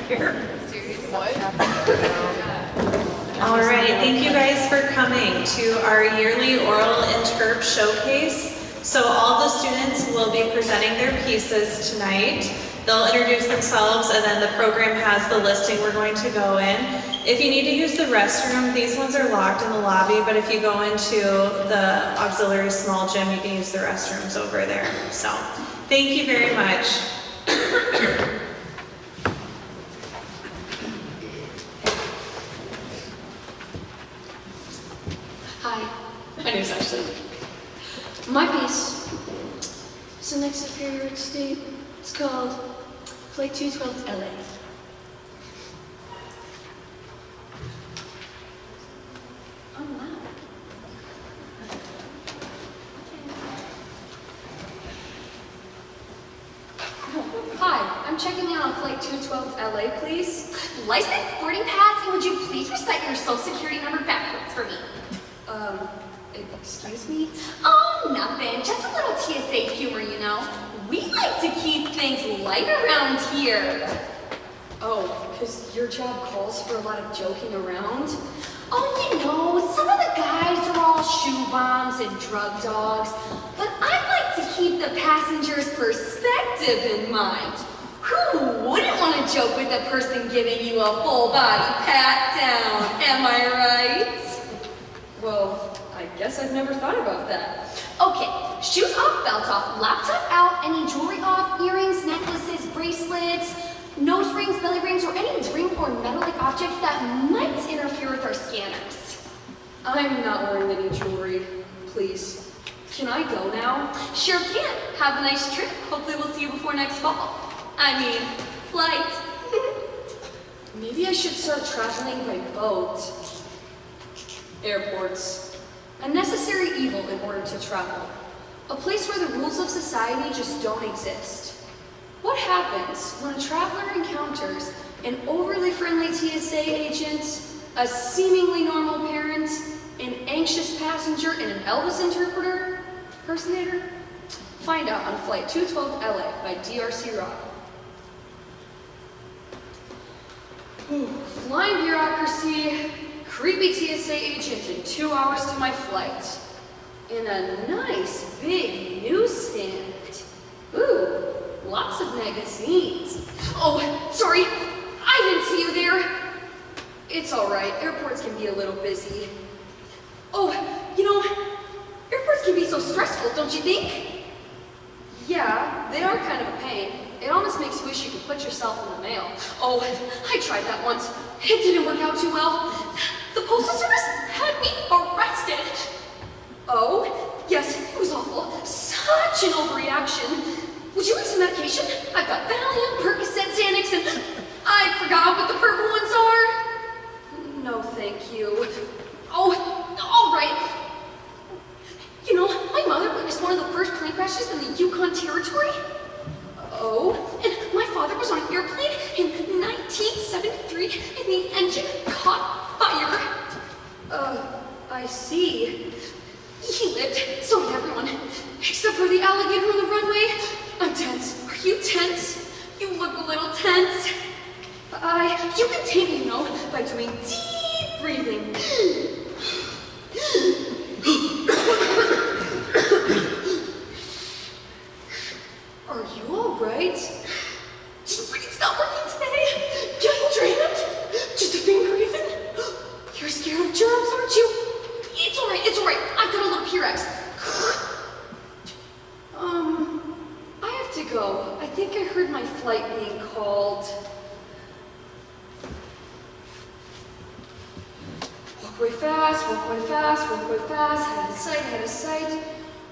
here. What? All right, thank you guys for coming to our yearly oral Interp showcase. So all the students will be presenting their pieces tonight. They'll introduce themselves and then the program has the listing we're going to go in. If you need to use the restroom, these ones are locked in the lobby, but if you go into the auxiliary small gym, you can use the restrooms over there. So thank you very much. Hi, my name is Ashley. My piece is the next superior state. It's called Flight 212 LA. Oh wow. Hi, I'm checking in on Flight 212 LA, please. License, boarding pass, and would you please recite your social security number backwards for me? Excuse me? Oh, nothing. Just a little TSA humor, you know. We like to keep things light around here. Oh, because your job calls for a lot of joking around? Oh, you know, some of the guys are all shoe bombs and drug dogs, but I like to keep the passenger's perspective in mind. Who wouldn't want to joke with the person giving you a full body pat down, am I right? Well, I guess I've never thought about that. Okay, shoes off, belt off, laptop out, any jewelry off, earrings, necklaces, bracelets, nose rings, belly rings, or any ring or metallic object that might interfere with our scanners. I'm not wearing any jewelry. Please. Can I go now? Sure can. Have a nice trip. Hopefully we'll see you before next fall. I mean, flight. Maybe I should start traveling by boat. Airports. A necessary evil in order to travel. A place where the rules of society just don't exist. What happens when a traveler encounters an overly friendly TSA agent, a seemingly normal parent, an anxious passenger, and an Elvis impersonator? Find out on Flight 212 LA by DRC Rock. Flying bureaucracy, creepy TSA agent in 2 hours to my flight. In a nice big newsstand. Ooh, lots of magazines. Oh, sorry, I didn't see you there. It's all right, airports can be a little busy. Oh, you know, airports can be so stressful, don't you think? Yeah, they are kind of a pain. It almost makes you wish you could put yourself in the mail. Oh, I tried that once. It didn't work out too well. The Postal Service had me arrested. Oh, yes, it was awful. Such an overreaction. Would you like some medication? I've got Valium, Percocet, Xanax, and I forgot what the purple ones are. No, thank you. Oh, all right. You know, my mother witnessed one of the first plane crashes in the Yukon Territory. Oh? And my father was on an airplane in 1973, and the engine caught fire. I see. He lived, so did everyone, except for the alligator on the runway. I'm tense. Are you tense? You look a little tense. You can tame me, you know, by doing deep breathing. Are you all right? Deep breathing's not working today. Getting drained. Just a finger even. You're scared of germs, aren't you? It's all right. It's all right. I've got a little Purex. I have to go. I think I heard my flight being called. Walk away fast, walk away fast, walk away fast, head of sight, head of sight.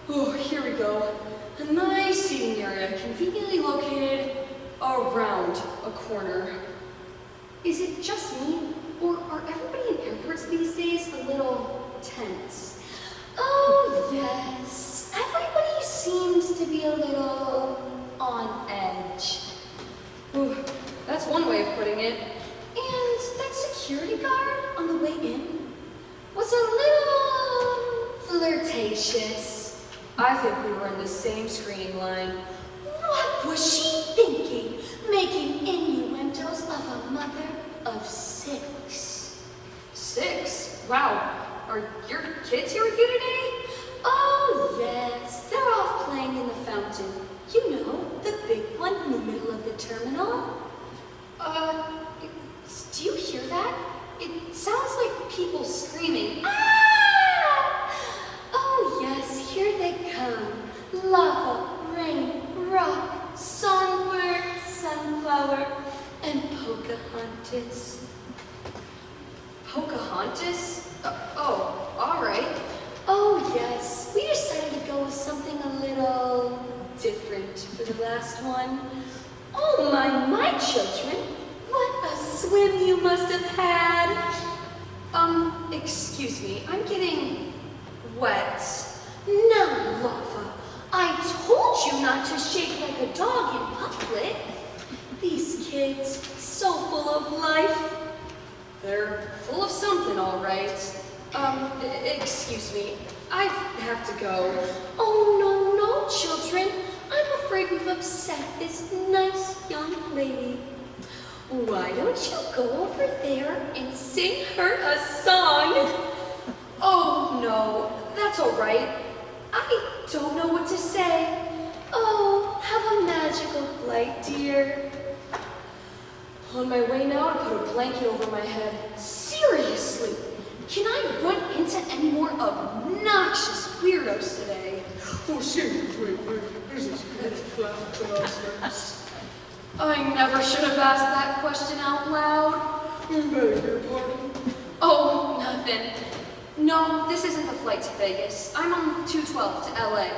Oh, here we go. A nice seating area, conveniently located around a corner. Is it just me, or are everybody in airports these days a little tense? Oh, yes. Everybody seems to be a little on edge. Ooh, that's one way of putting it. And that security guard on the way in was a little flirtatious. I think we were in the same screening line. What was she thinking, making innuendos of a terminal? Do you hear that? It sounds like people screaming. Ah! Oh yes, here they come. Lava, rain, rock, songbird, sunflower, and Pocahontas. Pocahontas? Oh, all right. Oh yes, we decided to go with something a little different for the last one. Oh my children, what a swim you must have had. Excuse me, I'm getting wet. Now, Lava, I told you not to shake like a dog in public. These kids, so full of life. They're full of something, all right. Excuse me, I have to go. Oh, no, children. I'm afraid we've upset this nice young lady. Why don't you go over there and sing her a song? Oh, no, that's all right. I don't know what to say. Oh, have a magical flight, dear. On my way now to put a blanket over my head. Seriously, can I run into any more obnoxious weirdos today? Oh, seriously, this is good class. I never should have asked that question out loud. Beg your pardon? Oh, nothing. No, this isn't the flight to Vegas. I'm on 212 to LA.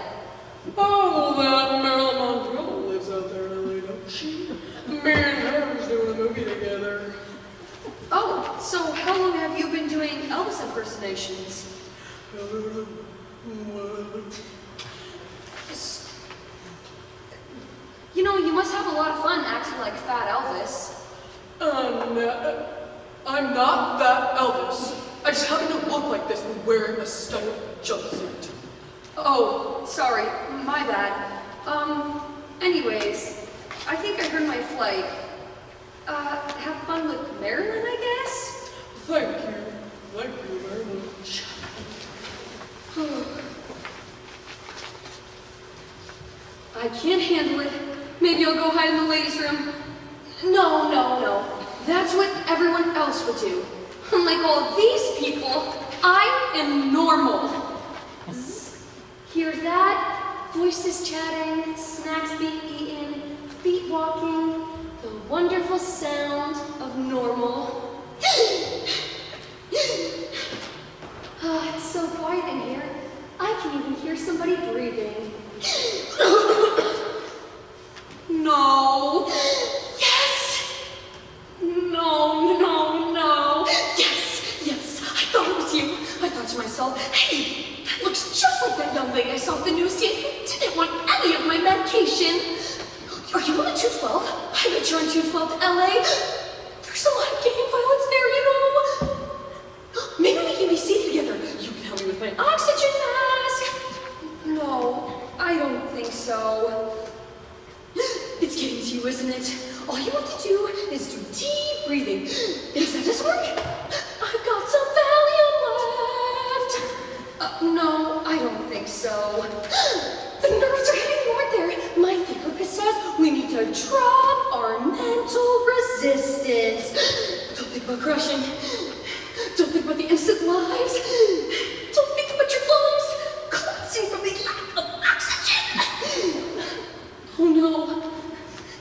Oh, that Marilyn Monroe lives out there in LA, don't she? Me and her was doing a movie together. Oh, so how long have you been doing Elvis impersonations? You know, you must have a lot of fun acting like Fat Elvis. I'm not that Elvis. I just happen to look like this when wearing a stunning jumpsuit. Oh, sorry, my bad. Anyways, I think I heard my flight. Have fun with Marilyn, I guess? Thank you very much. I can't handle it. Maybe I'll go hide in the ladies' room. No. That's what everyone else would do. Unlike all these people, I am normal. Hear that? Voices chatting, snacks being eaten, feet walking, the wonderful sound of normal. It's so quiet in here. I can even hear somebody breathing. No. Yes! No. Yes, I thought it was you. I thought to myself, hey, that looks just like that young lady I saw at the newsstand who didn't want any of my medication. Are you on a 212? I bet you're on 212 to LA. There's a lot of gang violence there, you know. Maybe we can be seated together. You can help me with my oxygen mask. No, I don't think so. It's getting to you, isn't it? All you have to do is do deep breathing. If that doesn't work, I've got some Valium left. No, I don't think so. The nerves are hitting you right there. My therapist says we need to drop our mental resistance. Don't think about crushing. Don't think about the innocent lives. Don't think about your lungs collapsing from the lack of oxygen. Oh no,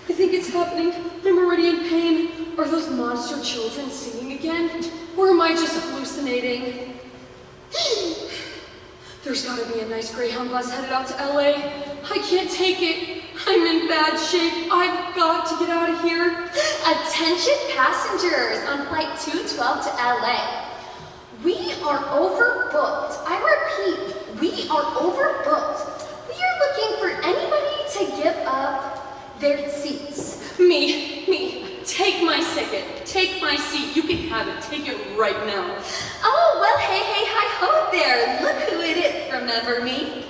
I think it's happening. I'm already in pain. Are those monster children singing again? Or am I just hallucinating? There's gotta be a nice Greyhound bus headed out to LA. I can't take it. I'm in bad shape. I've got to get out of here. Attention passengers on flight 212 to LA. We are overbooked. I repeat, we are overbooked. We are looking for anybody to give up their seats. Me. Take my ticket. Take my seat. You can have it. Take it right now. Oh, well, hey, hi-ho there. Look who it is. Remember me?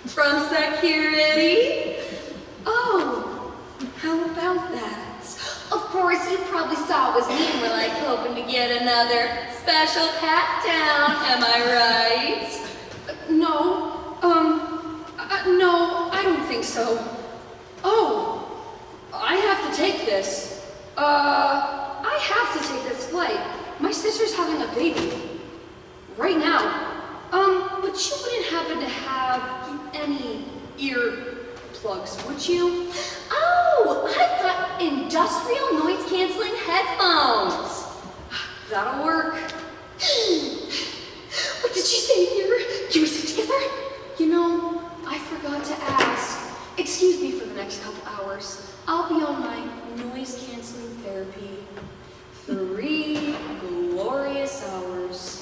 From security? Oh, how about that? Of course, you probably saw it was me and were like hoping to get another special pat down. Am I right? No, I don't think so. Oh, I have have to take this. I have to take this flight. My sister's having a baby. Right now. But you wouldn't happen to have any ear plugs, would you? Oh, I've got industrial noise-canceling headphones. That'll work. What did she say here? Can we sit together? You know, I forgot to ask. Excuse me for the next couple hours. I'll be on my noise-canceling therapy. 3 glorious hours.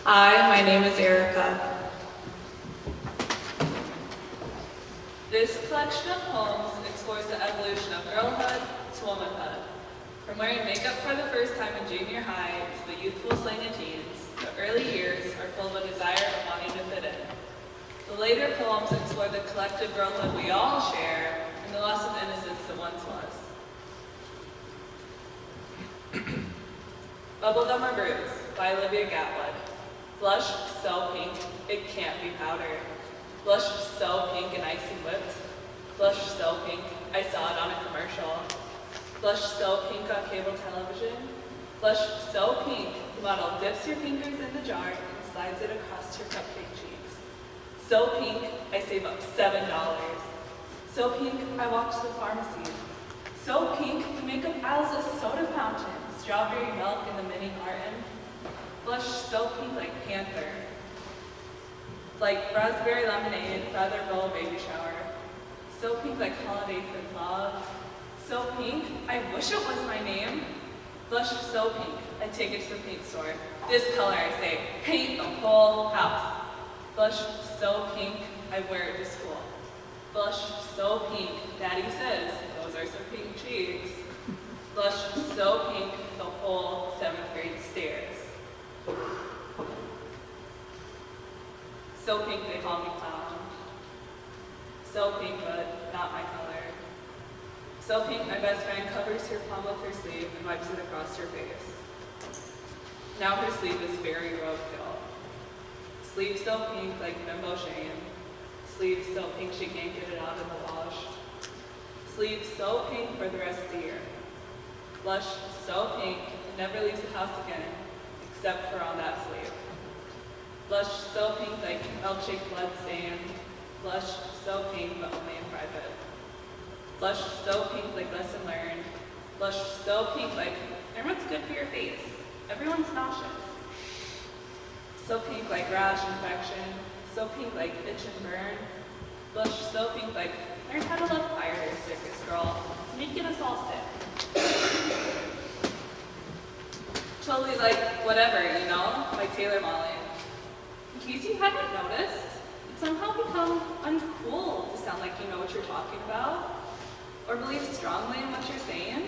Hi, my name is Erica. This collection of poems explores the evolution of girlhood to womanhood. From wearing makeup for the first time in junior high to the youthful slang of teens, the early years are full of a desire of wanting to fit in. The later poems explore the collective girlhood we all share and the loss of innocence that once was. Bubblegum or Bruise by Olivia Gatwood. Blush so pink, it can't be powder. Blush so pink and icy whipped. Blush so pink, I saw it on a commercial. Blush so pink on cable television. Blush so pink, the model dips your fingers in the jar and slides it across your cupcake cheeks. So pink, I save up $7. So pink, I walk to the pharmacy. So pink, the makeup aisles a soda fountain, strawberry milk in the mini carton. Blush so pink like Panther. Like raspberry lemonade, feather bowl baby shower. So pink like holiday fruit log. So pink, I wish it was my name. Blush so pink, I take it to the paint store. This color, I say, paint the whole house. Blush so pink, I wear it to school. Blush so pink, Daddy says, those are some pink cheeks. Blush so pink, the whole 7th grade stares. So pink, they call me clown. So pink, but not my color. So pink, my best friend covers her palm with her sleeve and wipes it across her face. Now her sleeve is very roadkill. Sleeve so pink like bimbo shame. Sleeve so pink she can't get it out of the wash. Sleeve so pink for the rest of the year. Blush so pink, it never leaves the house again, except for on that sleeve. Blush so pink like milkshake blood stain. Blush so pink but only in private. Blush so pink like lesson learned. Blush so pink like, learn what's good for your face. Everyone's nauseous. So pink like rash infection. So pink like itch and burn. Blush so pink like, learn how to love fire, circus girl. It's making us all sick. Totally like, whatever, you know? Like Taylor Molly. In case you hadn't noticed, it's somehow become uncool to sound like you know what you're talking about, or believe strongly in what you're saying.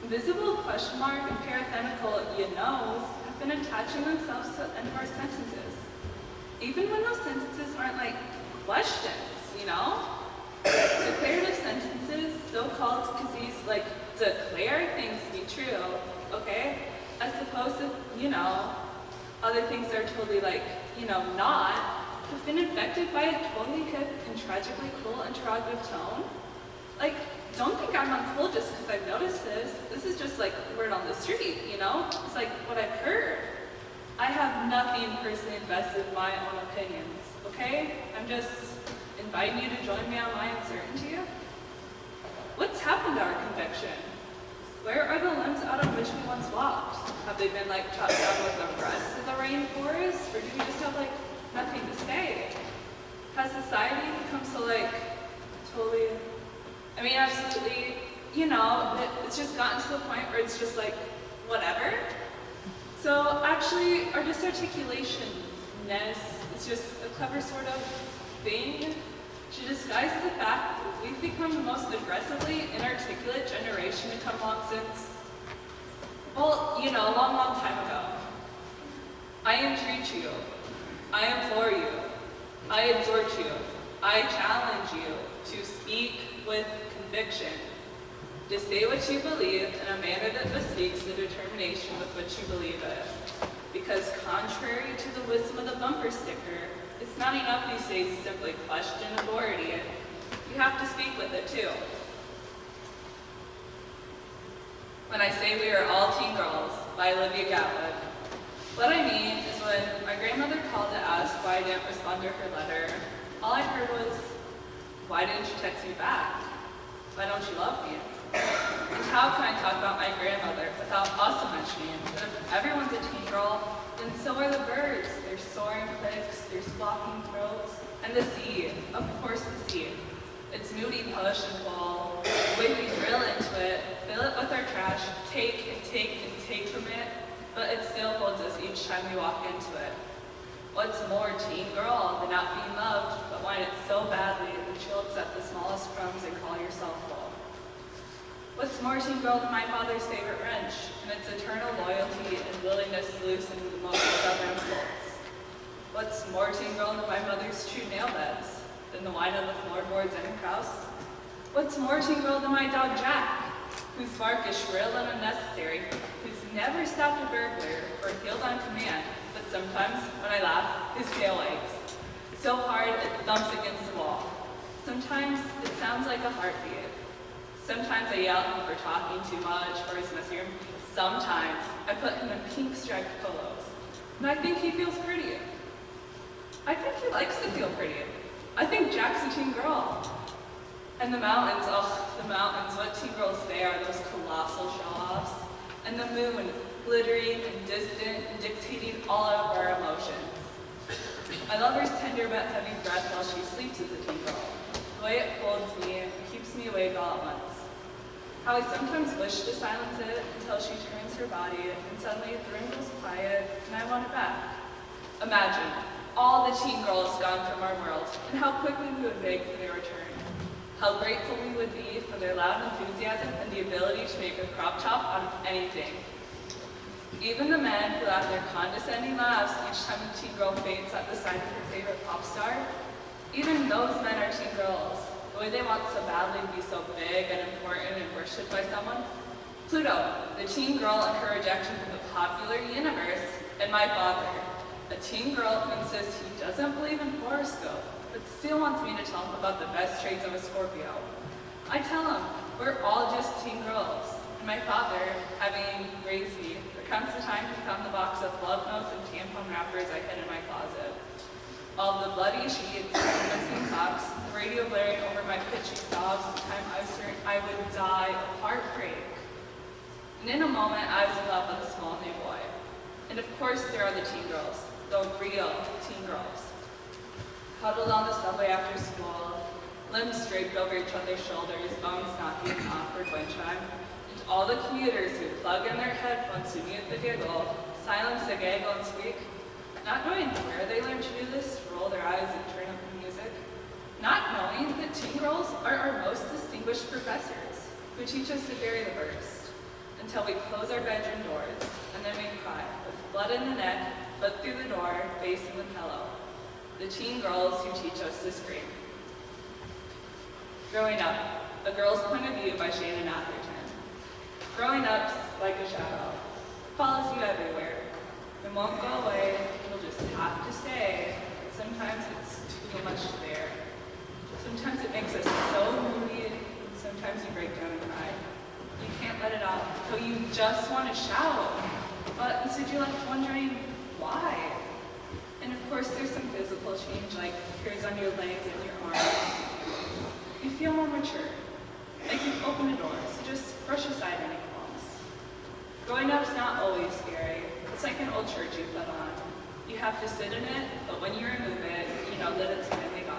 Invisible question mark and parenthetical you knows have been attaching themselves to the end of our sentences. Even when those sentences aren't like questions, you know? Declarative sentences, so-called because these like declare things to be true, okay? As opposed to, you know, other things that are totally like, you know, not, have been infected by a totally hip and tragically cool interrogative tone. Like, don't think I'm uncool just because I've noticed this. This is just like word on the street, you know? It's like what I've heard. I have nothing personally invested in my own opinions, okay? I'm just inviting you to join me on my uncertainty. What's happened to our conviction? Where are the limbs out of which we once walked? Have they been like chopped down with the rest of the rainforest? Or do we just have like nothing to say? Has society become so like totally, I mean absolutely, you know, it's just gotten to the point where it's just like whatever? So actually our disarticulation-ness is just a clever sort of thing to disguise the fact that we've become the most aggressively inarticulate generation to come along since, well, you know, a long, long time ago. I entreat you. I implore you. I exhort you, I challenge you to speak with conviction, to say what you believe in a manner that bespeaks the determination with which you believe it. Because contrary to the wisdom of the bumper sticker, it's not enough these days to simply question authority. You have to speak with it too. When I say we are all teen girls by Olivia Gatwood, what I mean is when my grandmother called to ask why I didn't respond to her letter, all I heard was, why didn't you text me back? Why don't you love me? And how can I talk about my grandmother without also mentioning that if everyone's a teen girl, then so are the birds. Their soaring clicks, their squawking throats, and the sea, of course the sea. Its moody push and pull, the way we drill into it, fill it with our trash, take and take and take from it, but it still holds us each time we walk into it. What's more teen girl than not being loved, but wanting it so badly that you'll accept the smallest crumbs and call yourself full? What's more teen girl than my father's favorite wrench, and its eternal loyalty and willingness to loosen the most stubborn bolts? What's more teen girl than my mother's true nail beds, than the whine of the floorboards in her house? What's more teen girl than my dog Jack, whose bark is shrill and unnecessary, who's never stopped a burglar or healed on command, but sometimes, when I laugh, his tail wags so hard it thumps against the wall. Sometimes it sounds like a heartbeat. Sometimes I yell at him for talking too much or his messy room. Sometimes I put him in pink striped pillows, and I think he feels pretty. I think he likes to feel pretty. I think Jack's a teen girl. And the mountains, oh, the mountains, what teen girls they are, those colossal show-offs. And the moon, glittering and distant and dictating all of our emotions. I love her tender but heavy breath while she sleeps as a teen girl. The way it holds me and keeps me awake all at once. How I sometimes wish to silence it until she turns her body and suddenly the room goes quiet and I want it back. Imagine all the teen girls gone from our world and how quickly we would beg for their return. How grateful we would be for their loud enthusiasm and the ability to make a crop top out of anything. Even the men who laugh their condescending laughs each time a teen girl faints at the sight of her favorite pop star, even those men are teen girls. The way they want so badly to be so big and important and worshipped by someone. Pluto, the teen girl and her rejection from the popular universe, and my father, a teen girl who insists he doesn't believe in horoscope, but still wants me to tell him about the best traits of a Scorpio. I tell him, we're all just teen girls. And my father, having raised me, recounts the time he found the box of love notes and tampon wrappers I hid in my closet. All the bloody sheets, missing socks, the radio blaring over my pitchy sobs, the time I was certain I would die of heartbreak. And in a moment, I was in love with a small new boy. And of course, there are the teen girls, the real teen girls. Huddled on the subway after school, limbs draped over each other's shoulders, bones knocking an awkward wind chime, and all the commuters who plug in their headphones to mute the giggle, silence the gaggle and squeak, not knowing where they learned to do this, roll their eyes and turn up the music, not knowing that teen girls are our most distinguished professors, who teach us to bury the worst, until we close our bedroom doors, and then we cry, with blood in the neck, foot through the door, face in the pillow. The teen girls who teach us to scream. Growing Up, A Girl's Point of View by Shannon Atherton. Growing up's like a shadow. Follows you everywhere. It won't go away, you'll just have to stay. But sometimes it's too much to bear. Sometimes it makes us so moody, and sometimes you break down and cry. You can't let it out, so you just want to shout. But instead you're left wondering, why? And of course there's some physical change, like hairs on your legs and your arms. You feel more mature. Like you've opened a door, so just brush aside any qualms. Growing up's not always scary. It's like an old shirt you put on. You have to sit in it, but when you remove it, you know that it's finally gone.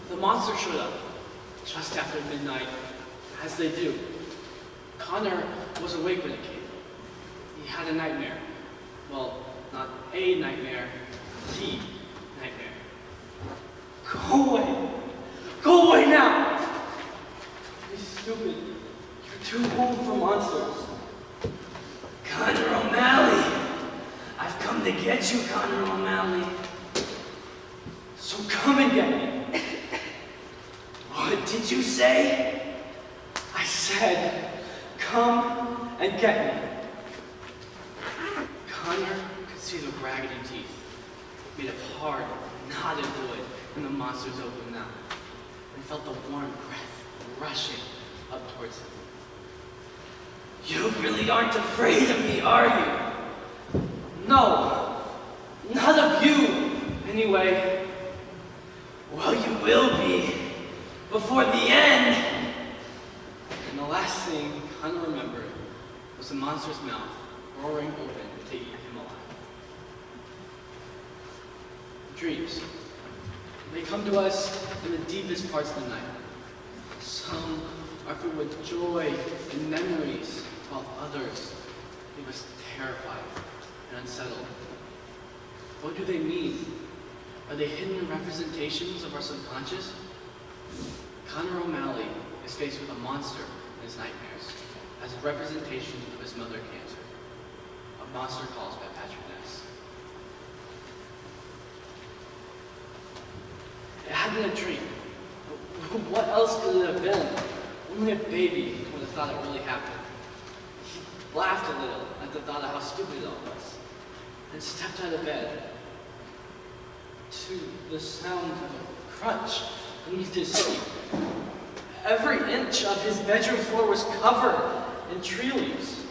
The monster showed up just after midnight, as they do. Connor was awake when it came. He had a nightmare. Well, not a nightmare, the nightmare. Go away! Go away now! You're stupid. You're too old for monsters. Connor O'Malley! I've come to get you, Connor O'Malley. So come and get me. What did you say? I said, come and get me. Connor could see the raggedy teeth, made of hard, knotted wood in the monster's open mouth, and felt the warm breath rushing up towards him. You really aren't afraid of me, are you? No, not of you, anyway. Well, you will be, before the end. And the last thing Connor remembered was the monster's mouth roaring open to eat him alive. Dreams. They come to us in the deepest parts of the night. Some are filled with joy and memories, while others leave us terrified and unsettled. What do they mean? Are they hidden representations of our subconscious? Connor O'Malley is faced with a monster in his nightmares as a representation of his mother cancer. A monster caused by Patrick Ness. It had been a dream. What else could it have been? Only a baby would have thought it really happened. He laughed a little at the thought of how stupid it all was, and stepped out of bed to the sound of a crunch beneath his feet. Every inch of his bedroom floor was covered in tree leaves.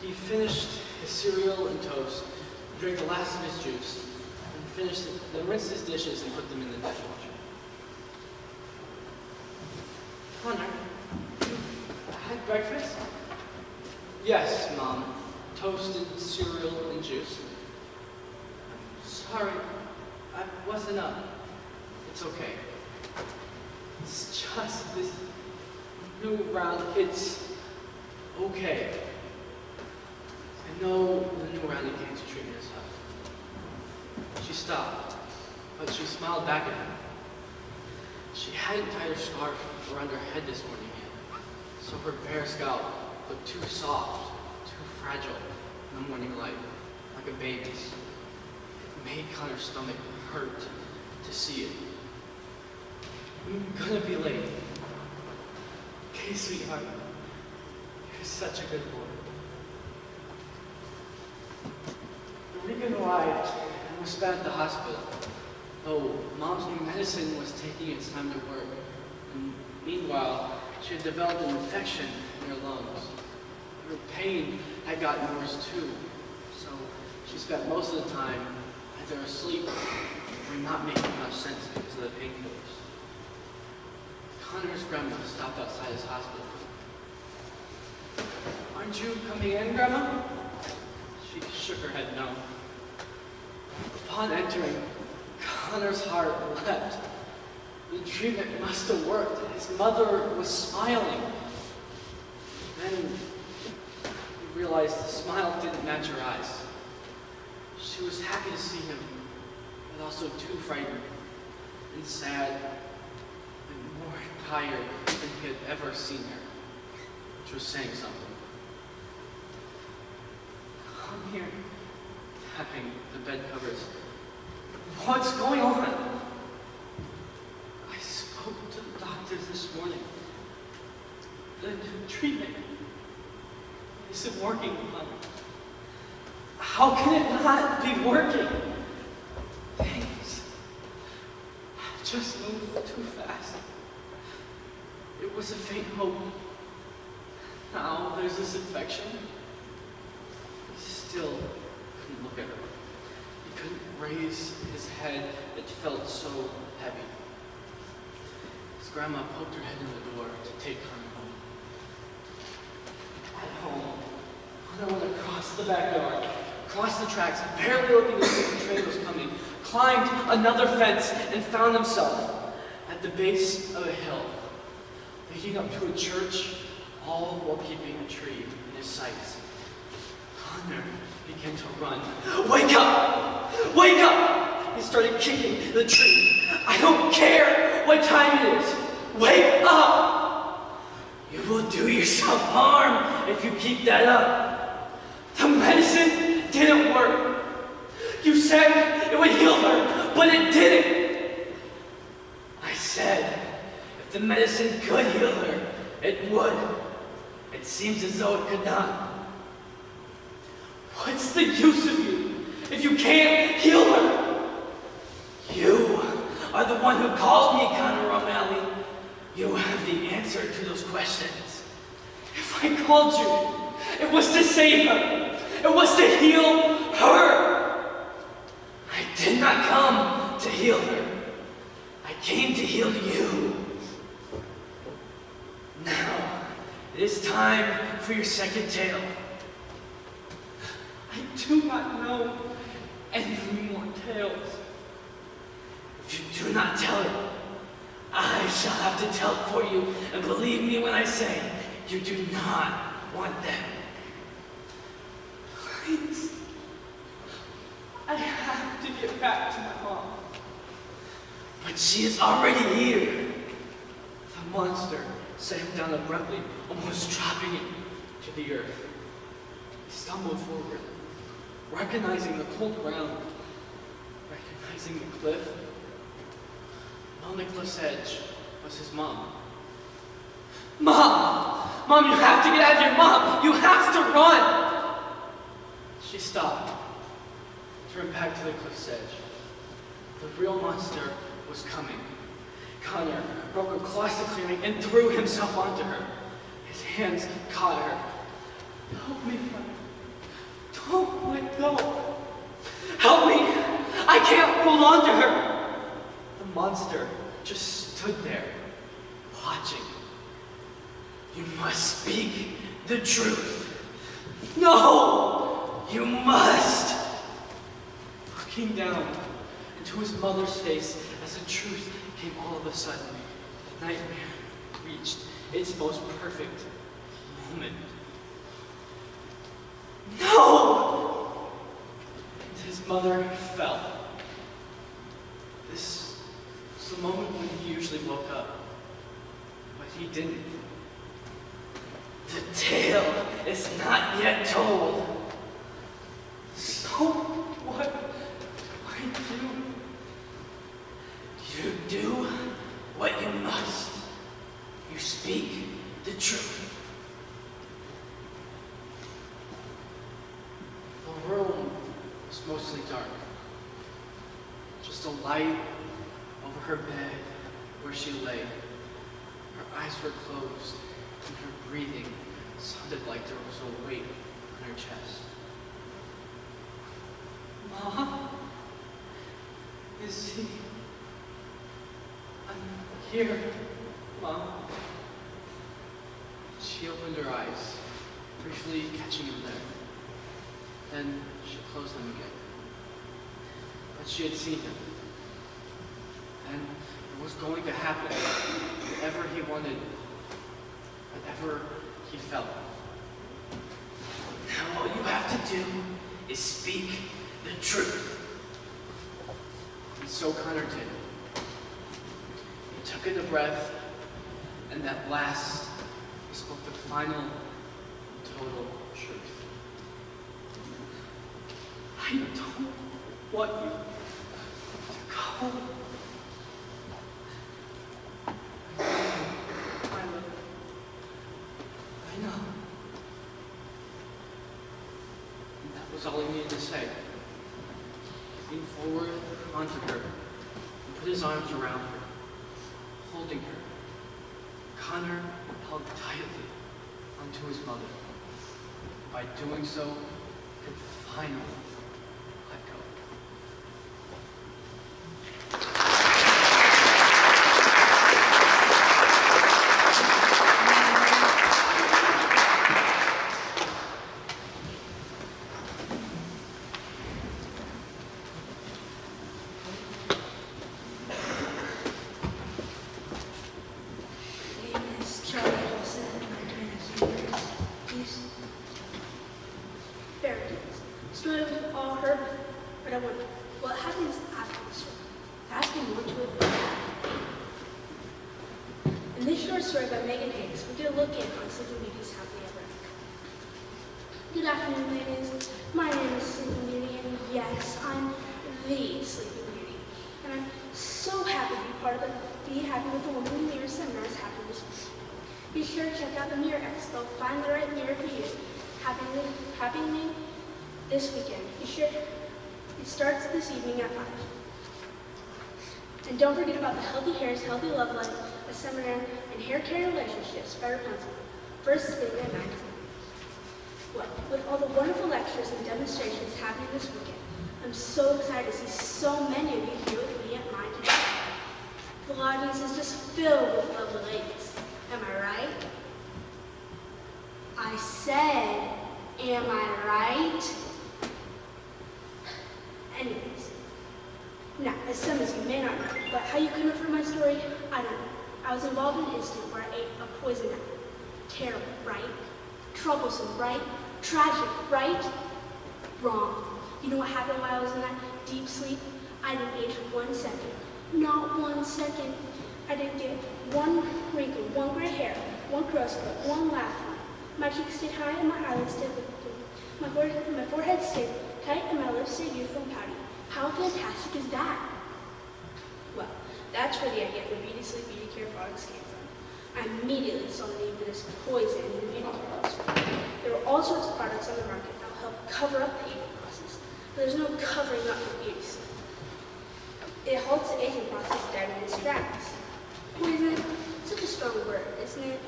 He finished his cereal and toast, drank the last of his juice, and then rinsed his dishes and put them in the dishwasher. Connor, you had breakfast? Yes, Mom. Toast and cereal and juice. I'm sorry, I wasn't up. It's okay. It's just this new round. It's okay. I know the new round of cancer treatment is tough. She stopped, but she smiled back at him. She hadn't tied her scarf around her head this morning yet, so her bare scalp looked too soft, too fragile in the morning light, like a baby's. It made Connor's stomach hurt to see it. I'm gonna be late. Okay, sweetheart. You're such a good boy. The weekend arrived and was spent at the hospital. Though Mom's new medicine was taking its time to work, and meanwhile, she had developed an infection in her lungs. Her pain had gotten worse too, so she spent most of the time either asleep or not making much sense because of the painkillers. Connor's grandma stopped outside his hospital. Aren't you coming in, Grandma? She shook her head no. Upon entering, Connor's heart leapt. The treatment must have worked. His mother was smiling. Then he realized the smile didn't match her eyes. She was happy to see him, but also too frightened and sad and more tired than he had ever seen her, which was saying something. Come here, tapping the bed covers. What's going on? I spoke to the doctors this morning. The treatment isn't working, Connor. How can it not be working? Things have just moved too fast. It was a faint hope. Now there's this infection. He still couldn't look at her. He couldn't raise his head. It felt so heavy. His grandma poked her head in the door to take Connor home. At home, Connor went across the backyard, crossed the tracks, barely looking to see if the train was coming, climbed another fence, and found himself at the base of a hill, leading up to a church all while keeping the tree in his sights. Connor began to run. Wake up! Wake up! He started kicking the tree. I don't care what time it is. Wake up! You will do yourself harm if you keep that up. The medicine didn't work. You said it would heal her, but it didn't. I said if the medicine could heal her, it would. It seems as though it could not. What's the use of you if you can't heal her? You are the one who called me, Connor O'Malley. You have the answer to those questions. If I called you, it was to save her. It was to heal her. I did not come to heal her. I came to heal you. Now, it is time for your second tale. I do not know any more tales. If you do not tell it, I shall have to tell it for you, and believe me when I say you do not want them. Please. I have to get back to my mom. But she is already here. The monster set him down abruptly, almost dropping him to the earth. He stumbled forward, recognizing the cold ground, recognizing the cliff. On the cliff's edge was his mom. Mom! Mom, you have to get out of here! Mom, you have to run! She stopped, turned back to the cliff's edge. The real monster was coming. Connor broke a classic clearing and threw himself onto her. His hands caught her. Help me, Connor. Don't let go. Help me! I can't hold on to her! The monster just stood there, watching. You must speak the truth. No! You must! Looking down into his mother's face as the truth came all of a sudden, the nightmare reached its most perfect moment. No! And his mother fell. This was the moment when he usually woke up, but he didn't. The tale is not yet told. So what do I do? You do what you must. You speak the truth. The room was mostly dark. Just a light over her bed where she lay. Her eyes were closed and her breathing sounded like there was a weight on her chest. Mom? Is he? I'm here, Mom. She opened her eyes, briefly catching him there. Then she closed them again. But she had seen him. And it was going to happen, whatever he wanted, whatever he felt. Now all you have to do is speak the truth. And so Connor did. He took in a breath, and at last, he spoke the final, total truth. I don't want you to go. I know. And that was all he needed to say. He leaned forward onto her and put his arms around her, holding her. Connor held tightly onto his mother. By doing so, he could finally let go. story we've all heard before, but I wonder, what happens after the story? There has to be more to it than that. In this short story by Megan Hicks, we get a look in on Sleeping Beauty's happily ever after. Good afternoon, ladies. My name is Sleeping Beauty, and yes, I'm the Sleeping Beauty. And I'm so happy to be part of the Be Happy with the Woman in the Mirror seminars happening this week. Be sure to check out the Mirror Expo. Find the right mirror for you. Happening this weekend. Be sure it starts this evening at 5. And don't forget about the Healthy Hairs, Healthy Love Life, a seminar in hair care and relationships by Rapunzel. First thing at 9. Well, with all the wonderful lectures and demonstrations happening this weekend, I'm so excited to see so many of you here with me at mine today. The audience is just filled with lovely ladies. Am I right? I said, am I right? Anyways, now, as some of you may not know, but how you couldn't have heard my story, I don't know. I was involved in an incident where I ate a poison apple. Terrible, right? Troublesome, right? Tragic, right? Wrong. You know what happened while I was in that deep sleep? I didn't age 1 second. Not 1 second. I didn't get one wrinkle, one gray hair, one crow's foot, one laugh line. My cheeks stayed high and my eyelids stayed lifted. My forehead stayed tight and my lips stayed youthful and pouty. How fantastic is that? Well, that's where the idea for Beauty Sleep Beauty Care products came from. I immediately saw the need for this poison in the beauty care industry. There are all sorts of products on the market that will help cover up the aging process, but there's no covering up for beauty sleep. It halts the aging process dead in its tracks. Poison, such a strong word, isn't it?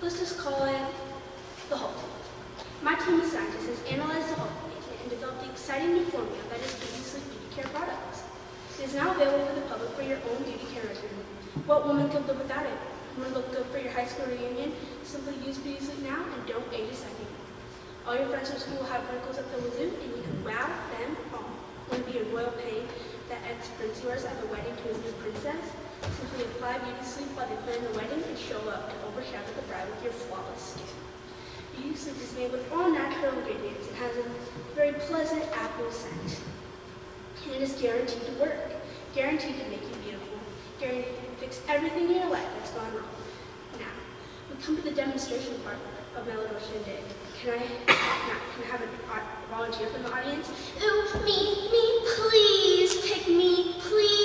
Let's just call it the halt. My team of scientists has analyzed the halt agent and developed the exciting new formula that is Beauty Sleep Beauty Care products. It is now available for the public for your own beauty care regimen. What woman could live without it? Want to look good for your high school reunion? Simply use Beauty Sleep now and don't age a second. All your friends from school will have wrinkles at the wazoo and you can wow them all. Want to be a royal pain that ex-prince yours at the wedding to his new princess? Simply apply Beauty Sleep while they plan the wedding and show up to overshadow the bride with your flawless skin. Beauty Sleep is made with all natural ingredients and has a very pleasant apple scent. And it is guaranteed to work, guaranteed to make you beautiful, guaranteed to fix everything in your life that's gone wrong. Now, we come to the demonstration part of Melodosha Day. Can I have a volunteer from the audience? Ooh, me, please pick me, me.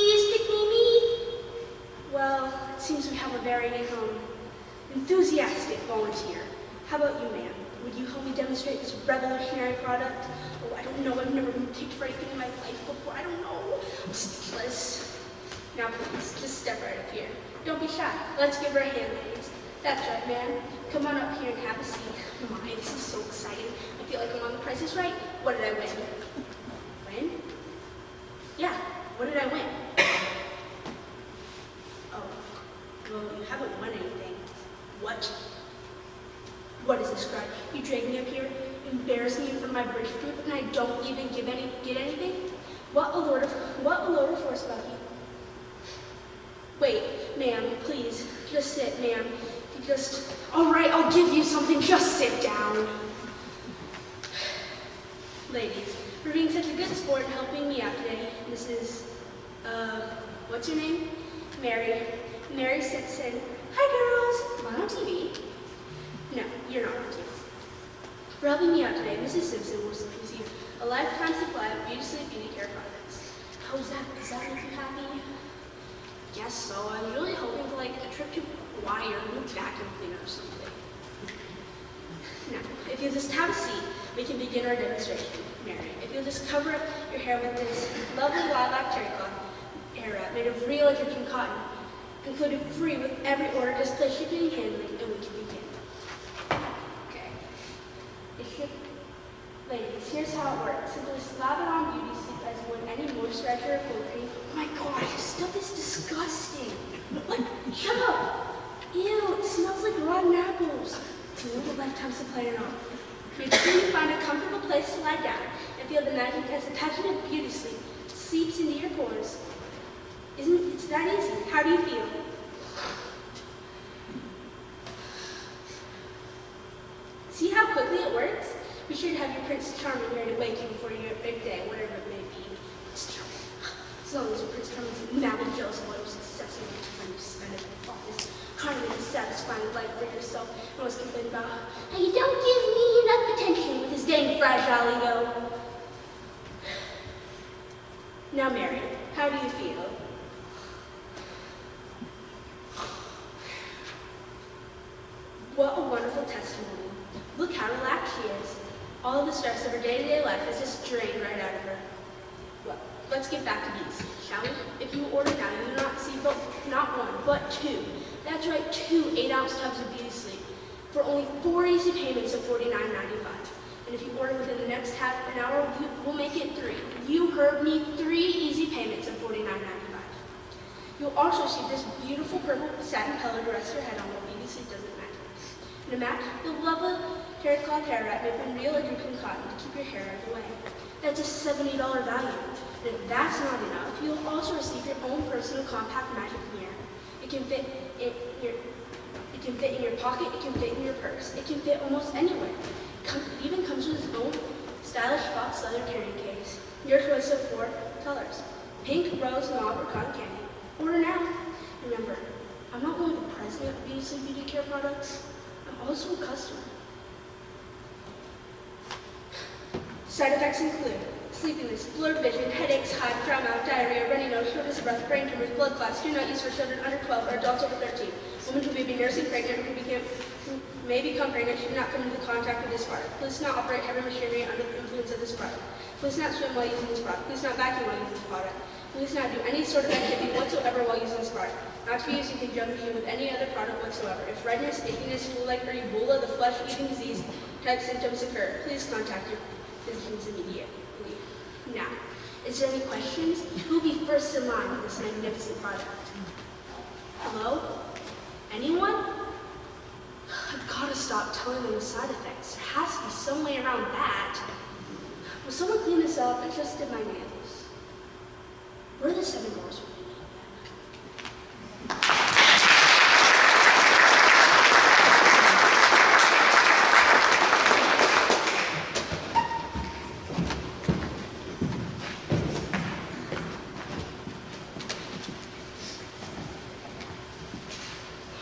Well, it seems we have a very enthusiastic volunteer. How about you, ma'am? Would you help me demonstrate this revolutionary product? Oh, I don't know. I've never been picked for anything in my life before. I don't know. I'm speechless. Now, please, just step right up here. Don't be shy. Let's give her a hand, ladies. That's right, ma'am. Come on up here and have a seat. My, this is so exciting. I feel like I'm on The Price is Right. What did I win? Win? Yeah. What did I win? Oh, well, you haven't won anything. What? What is this, crowd? You drag me up here, embarrass me in front of my bridge group, and I don't even get anything? What a load of force about you. Wait, ma'am, please, just sit, ma'am. All right, I'll give you something, just sit down. Ladies, for being such a good sport and helping me out today, Mrs. What's your name? Mary Simpson. Hi, girls. Am I on TV? No, you're not on TV. For helping me out today, Mrs. Simpson will receive a lifetime supply of Beauty Sleep Beauty Care products. How is that? Does that make you happy? Guess so. I was really hoping for like a trip to Hawaii or a new vacuum cleaner or something. Now, if you'll just have a seat, we can begin our demonstration. Mary, if you'll just cover up your hair with this lovely lilac terry cloth hair wrap made of real Egyptian cotton, included free with every order, just place shipping and handling, and we can begin. Okay. Ladies, here's how it works. Simply slap it on Beauty Sleep as you would any moisturizer or cold cream. Oh my god, this stuff is disgusting. What? Shut up. Ew, it smells like rotten apples. Do you know what lifetime supply or not? Make sure you find a comfortable place to lie down and feel the magic as the passionate Beauty Sleep seeps into your pores. It's that easy. How do you feel? See how quickly it works? Be sure to have your Prince Charming ready to wake you before your Now, Mary, how do you feel? What a wonderful testimony. Look how relaxed she is. All of the stress of her day-to-day life has just drained right out of her. Well, let's get back to these, shall we? If you order now, you will not see not one, but two. That's right, 2 8-ounce tubs of beauty sleep for only 4 easy payments of $49.95. And if you order within the next half an hour, we'll make it 3. You heard me, 3 easy payments of $49.95. You'll also see this beautiful purple satin pillow to rest your head on while beauty sleep doesn't matter. In a mat, you'll love a hair cloth hair wrap made from real Egyptian cotton to keep your hair out of the way. That's a $70 value. And if that's not enough, you'll also receive your own personal compact magic mirror. It can fit in your pocket, it can fit in your purse, it can fit almost anywhere. It even comes with its own stylish fox leather carrying case. Your choice of 4 colors: pink, rose, mauve, or cotton candy. Order now. Remember, I'm not only the president of Beauty and Beauty Care Products, I'm also a customer. Side effects include sleepiness, blurred vision, headaches, hive, dry mouth, diarrhea, runny nose, shortness of breath, brain tumors, blood clots. Do not use for children under 12 or adults over 13. Women who may be nursing pregnant or who may become pregnant should not come into contact with this product. Please not operate heavy machinery under the influence of this product. Please not swim while using this product. Please not vacuum while using this product. Please not do any sort of activity whatsoever while using this product. Not to be used in conjunction with any other product whatsoever. If redness, itchiness, flu-like, or Ebola, the flesh-eating disease type symptoms occur, please contact your physicians immediately. Now, is there any questions? Who'll be first in line with this magnificent product? Hello? Anyone? I've got to stop telling them the side effects. There has to be some way around that. Will someone clean this up? I just did my nails. Where are the 7 doors?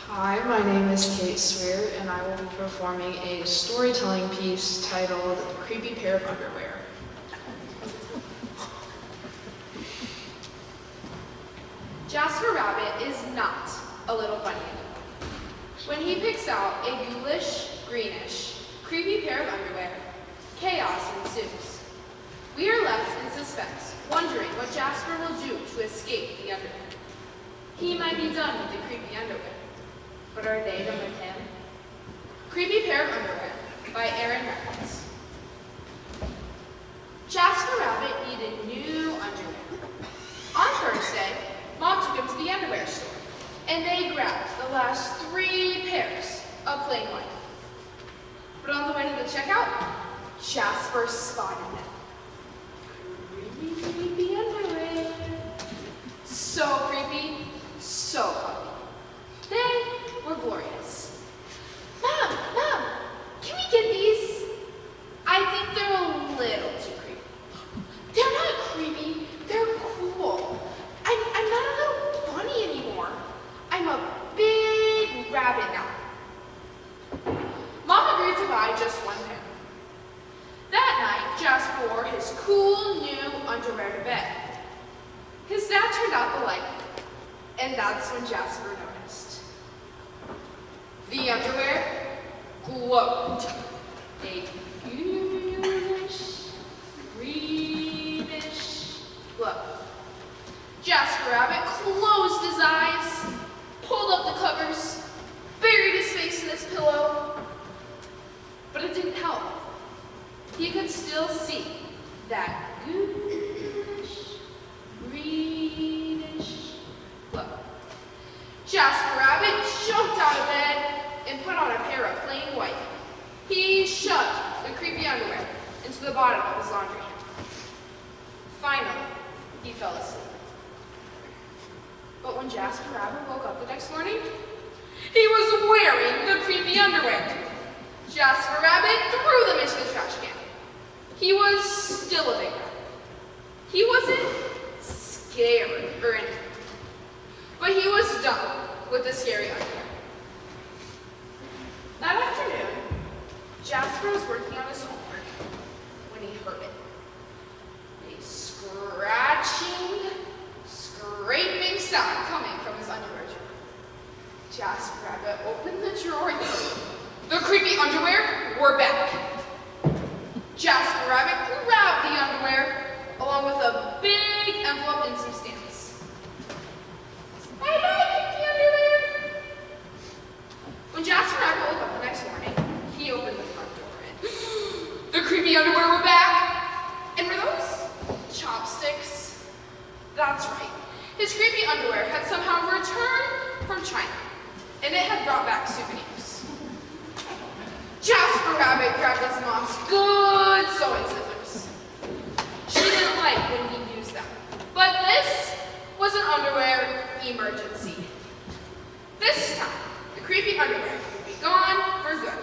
Hi, my name is Kate Swear, and I will be performing a storytelling piece titled Creepy Pair of Underwear. Jasper Rabbit is not a little bunny anymore. When he picks out a ghoulish, greenish, creepy pair of underwear, chaos ensues. We are left in suspense, wondering what Jasper will do to escape the underwear. He might be done with the creepy underwear, but are they done with him? Creepy Pair of Underwear by Aaron Reynolds. Jasper Rabbit needed new underwear. On Thursday, Mom took him to the underwear store, and they grabbed the last 3 pairs of plain white. But on the way to the checkout, Jasper spotted them. Creepy, creepy underwear. So creepy, so puppy. They were glorious. Mom, can we get these? I think they're a little too creepy. They're not creepy, they're cool. I'm not a little bunny anymore. I'm a big rabbit now. Mom agreed to buy just 1 pair. That night, Jasper wore his cool new underwear to bed. His dad turned out the light, and that's when Jasper noticed. The underwear glowed. A ghoulish, greenish glow. Jasper Rabbit closed his eyes, pulled up the covers, buried his face in his pillow. But it didn't help. He could still see that ghoulish, greenish glow. Jasper Rabbit jumped out of bed and put on a pair of plain white. He shoved the creepy underwear into the bottom of his laundry hamper. Finally, he fell asleep. But when Jasper Rabbit woke up the next morning, he was wearing the creepy underwear. Jasper Rabbit threw them into the trash can. He was still a big rabbit. He wasn't scared or anything, but he was done with the scary underwear. That afternoon, Jasper was working on his homework when he heard it. A scratching His creepy underwear had somehow returned from China, and it had brought back souvenirs. Jasper Rabbit grabbed his mom's good sewing scissors. She didn't like when he used them, but this was an underwear emergency. This time, the creepy underwear would be gone for good.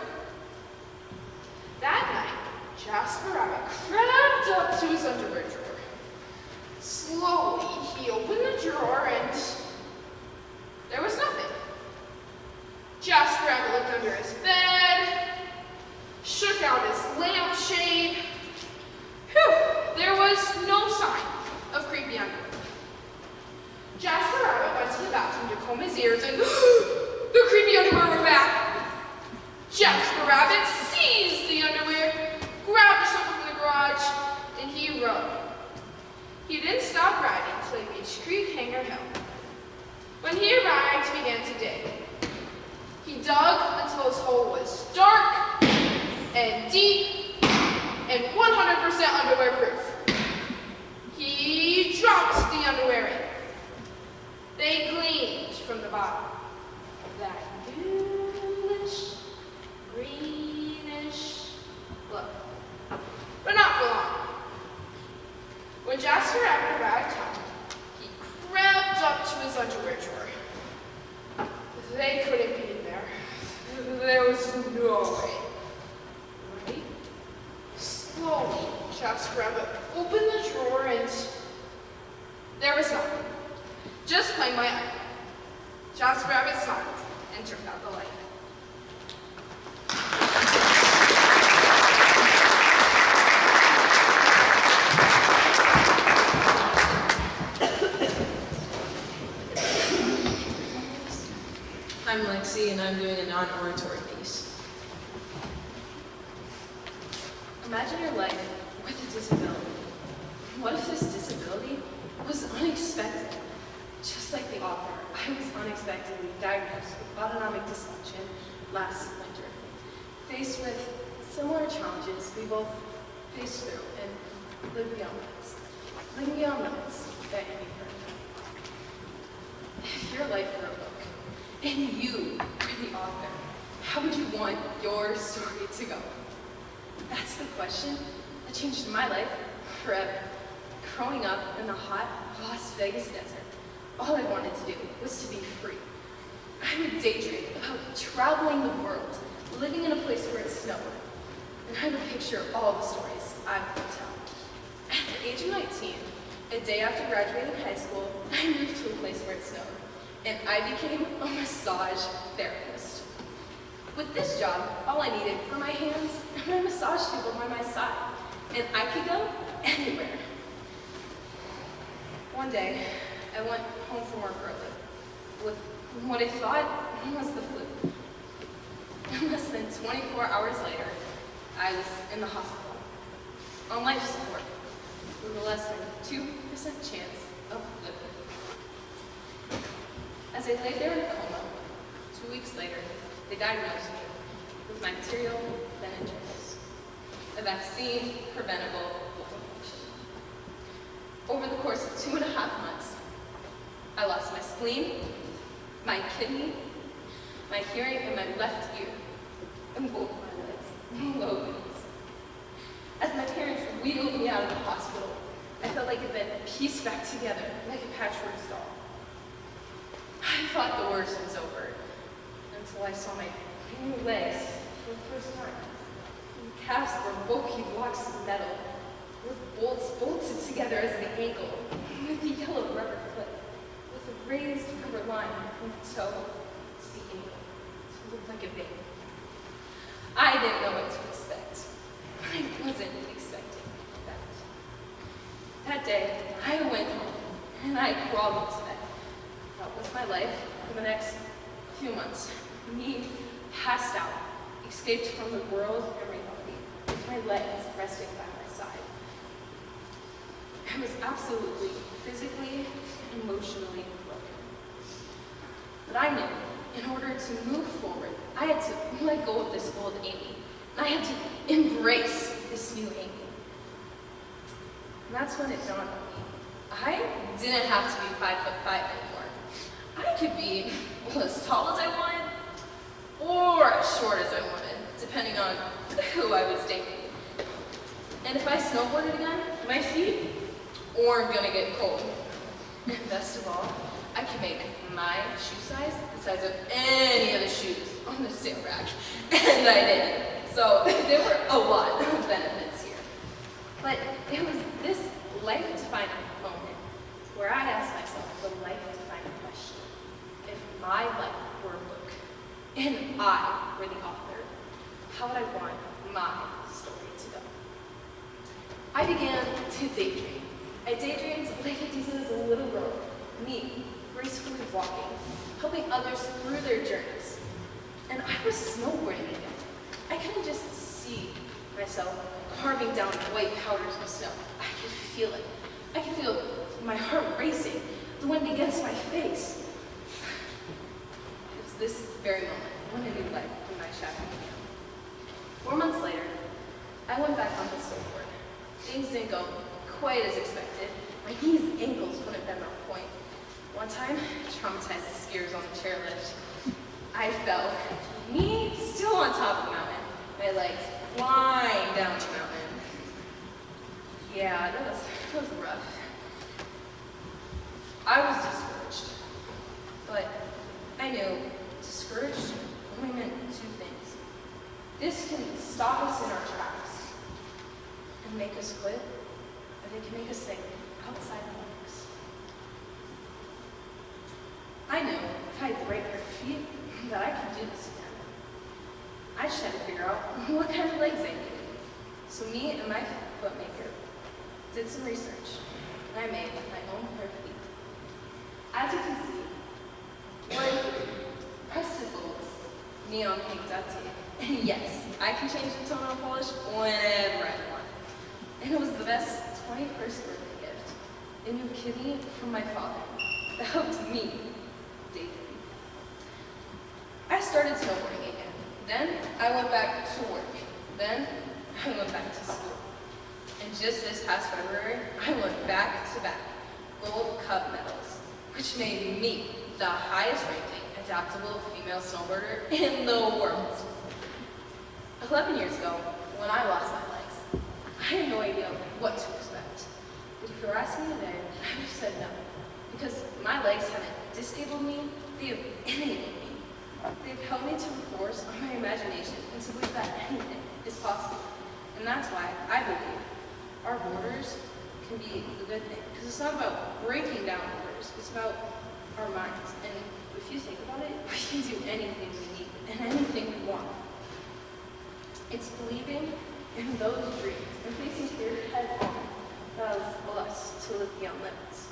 That night, Jasper Rabbit crept up to his underwear drawer. Slowly, he opened the drawer and there was nothing. Jasper Rabbit looked under his bed, shook out his lampshade. Phew, there was no sign of creepy underwear. Jasper Rabbit went to the bathroom to comb his ears and the creepy underwear were back. Jasper Rabbit seized the underwear, grabbed a shovel from the garage, and he rode. He didn't stop riding till he reached Creek Hanger Hill. When he arrived, he began to dig. He dug until his hole was dark and deep and 100% underwear proof. He dropped the underwear in. They gleamed from the bottom of that bluish, greenish look. But not for long. When Jasper Rabbit arrived home, he crept up to his underwear drawer. They couldn't be in there. There was no way. Right? Slowly, Jasper Rabbit opened the drawer and there was nothing. Just plain white underwear. Jasper Rabbit smiled and turned out the light. I'm Lexi, and I'm doing a non-oratory piece. Imagine your life with a disability. What if this disability was unexpected? Just like the author, I was unexpectedly diagnosed with autonomic dysfunction last winter. Faced with similar challenges we both faced through and lived beyond limits. Living beyond limits that can be perfect. If your life were a book, and you were the author, how would you want your story to go? That's the question that changed my life forever. Growing up in the hot Las Vegas desert, all I wanted to do was to be free. I would daydream about traveling the world, living in a place where it snowed, and I would picture all the stories I would tell. At the age of 19, a day after graduating high school, I moved to a place where it snowed, and I became a massage therapist. With this job, all I needed were my hands and my massage table by my side, and I could go anywhere. One day, I went home from work early with what I thought was the flu. And less than 24 hours later, I was in the hospital, on life support, with a less than 2% chance of living. As I lay there in a coma, 2 weeks later, they diagnosed me with bacterial meningitis, a vaccine-preventable infection. Over the course of 2.5 months, I lost my spleen, my kidney, my hearing in my left ear, and both my legs, low knees. As my parents wheeled me out of the hospital, I felt like it had been pieced back together like a patchwork doll. I thought the worst was over until I saw my new legs for the first time. The calves were bulky blocks of metal with bolts bolted together as the ankle, with the yellow rubber foot, with a raised rubber line from the toe to the ankle to look like a baby. I didn't know what to expect. I wasn't expecting that. That day, I went home and I crawled into bed. That was my life for the next few months. Me, passed out, escaped from the world and reality, with my legs resting by my side. I was absolutely, physically, and emotionally broken. But I knew, in order to move forward, I had to let go of this old Amy. And I had to embrace this new Amy. And that's when it dawned on me. I didn't have to be 5'5" anymore. I could be as tall as I wanted or as short as I wanted, depending on who I was dating. And if I snowboarded again, my feet weren't gonna get cold. And best of all, I could make my shoe size the size of any of the shoes on the sale rack. And I did. So there were a lot of benefits here. But it was this life-defining moment where I asked myself the life-defining question. If my life were a book and I were the author, how would I want my story to go? I began to daydream. I daydreamed like I did as a little girl, me, gracefully walking, helping others through their journeys. And I was snowboarding again. I couldn't just see myself carving down white powders of snow. I could feel it. I could feel my heart racing, the wind against my face. It was this very moment when a new life in my shadow began. 4 months later, I went back on the snowboard. Things didn't go quite as expected. My knees and ankles wouldn't bend on point. One time, traumatized the skiers on the chairlift. I fell, me still on top of the mountain, my legs flying down the mountain. Yeah, that was rough. I was discouraged, but I knew discouraged only meant two things. This can stop us in our tracks and make us quit, or they can make us think outside the box. I knew if I had the right pair of feet, that I could do this again. I just had to figure out what kind of legs I needed. So me and my foot maker did some research, and I made my own pair of feet. As you can see, one pressed folds, neon pink duct tape. And yes, I can change the toenail polish whenever I want. And it was the best 21st birthday gift. A new kidney from my father that helped me daydream. I started snowboarding again. Then I went back to work. Then I went back to school. And just this past February, I went back-to-back gold cup medals, which made me the highest ranking adaptable female snowboarder in the world. 11 years ago, when I lost my legs, I had no idea what to expect. But if you were asking me today, I would have said no. Because my legs haven't disabled me, they have enabled me. They've helped me to enforce on my imagination and to believe that anything is possible. And that's why I believe our borders can be a good thing. Because it's not about breaking down borders, it's about our minds. And if you think about it, we can do anything we need and anything we want. It's believing in those dreams and facing fear head on that allows us to live beyond limits.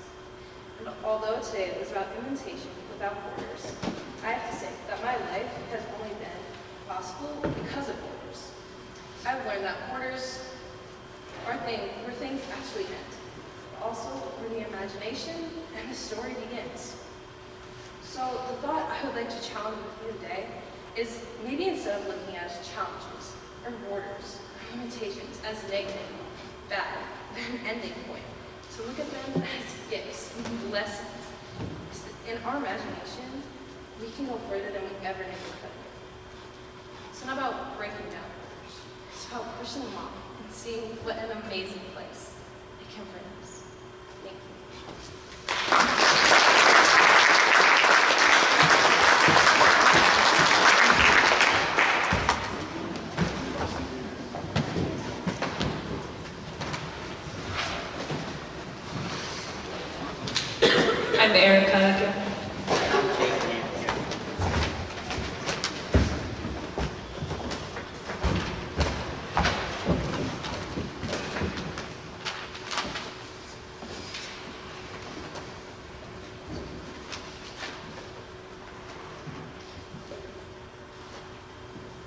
And although today was about invitation without borders, I have to say that my life has only been possible because of borders. I've learned that borders are where things actually end, but also where the imagination and the story begins. So the thought I would like to challenge with you today is maybe instead of looking at as challenges or borders or limitations as negative, bad, an ending point, to look at them as gifts, lessons. In our imagination, we can go further than we ever knew we could. It's not about breaking down borders. It's about pushing them off and seeing what an amazing place it can bring us. Thank you. I'm Erica.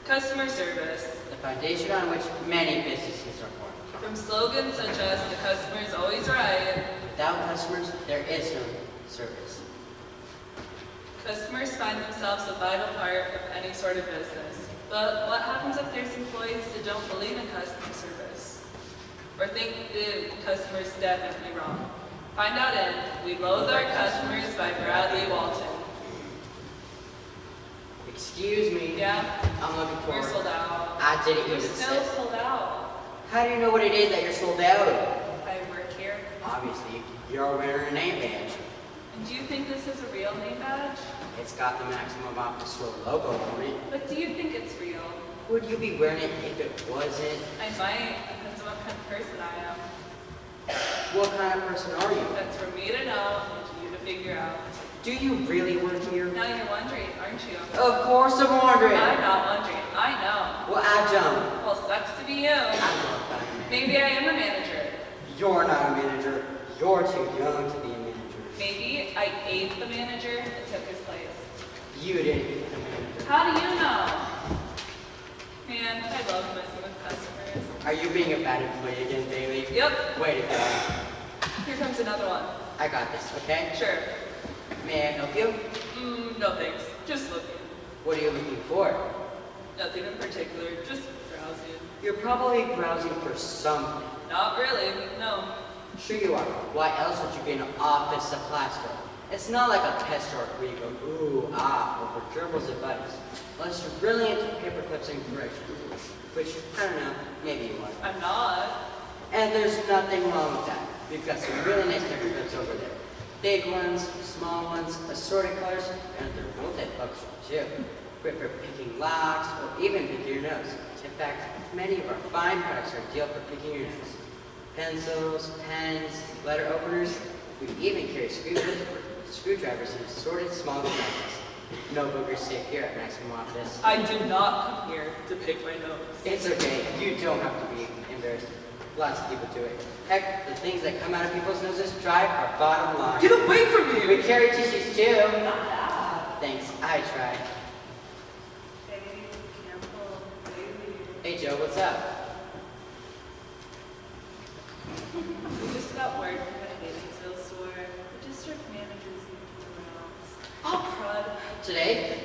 Customer service. The foundation on which many businesses are formed. From slogans such as "the customer is always right," Without customers, there is no service. customers find themselves a vital part of any sort of business. But what happens if there's employees that don't believe in customer service? Or think the customer is definitely wrong? Find out in We Loathe Our Customers by Bradley Walton. Excuse me. Yeah? I'm looking for. We're sold out. I didn't We're even still say. sold out. How do you know what it is that you're sold out of? I work here. Obviously, you're wearing a name badge. And do you think this is a real name badge? It's got the maximum off the store logo on it. But do you think it's real? Would you be wearing it if it wasn't? I might. Depends on what kind of person I am. What kind of person are you? That's for me to know and for you to figure out. Do you really work here? Now you're wondering, aren't you? Of course I'm wondering. I'm not wondering. I know. Well, I don't. Well, sucks to be you. I'm not that man. Maybe I am the manager. You're not a manager. You're too young to be a manager. Maybe I ate the manager and took his place. You didn't get the manager. How do you know? Man, I love messing with customers. Are you being a bad employee again, Bailey? Yep. Way to go. Here comes another one. I got this, okay? Sure. May I help you? No thanks. Just looking. What are you looking for? Nothing in particular. Just browsing. You're probably browsing for something. Not really. No. Sure you are. Why else would you be in an office supply store? It's not like a pet store where you go, ooh, ah, over gerbils and buddies. Unless you're really into paper clips and corrections. Which, I don't know, maybe you are. I'm not. And there's nothing wrong with that. We've got some really nice paper clips over there. Big ones, small ones, assorted colors, and they're multifunctional too. Great for picking locks or even picking your nose. In fact, many of our fine products are a deal for picking your nose. Pencils, pens, letter openers. We even carry screwdrivers in assorted small sizes. No boogers safe here at Maximum Office. I do not come here to pick my nose. It's okay. You don't have to be embarrassed. Lots of people do it. Heck, the things that come out of people's noses drive our bottom line. Get away from me! We carry tissues too. Not that. Thanks, I tried. Hey, careful, baby. Hey Joe, what's up? We just got word from the Hayden'sville store. The district manager's making the rounds. Oh, crud. Today?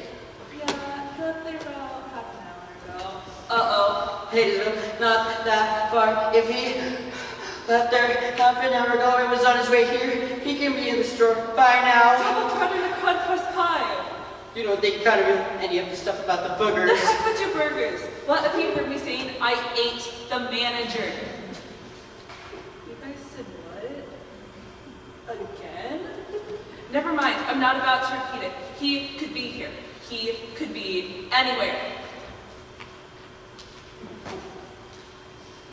Yeah, he left there about half an hour ago. Uh-oh. Hayden'sville, not that far. If he left there half an hour ago and was on his way here, he can be in the store by now. Double crud and a crud crust pie. You don't think kind of any of the stuff about the boogers. The heck with your burgers? What if you heard me saying I ate the manager? You guys said what? Again? Never mind, I'm not about to repeat it. He could be here. He could be anywhere.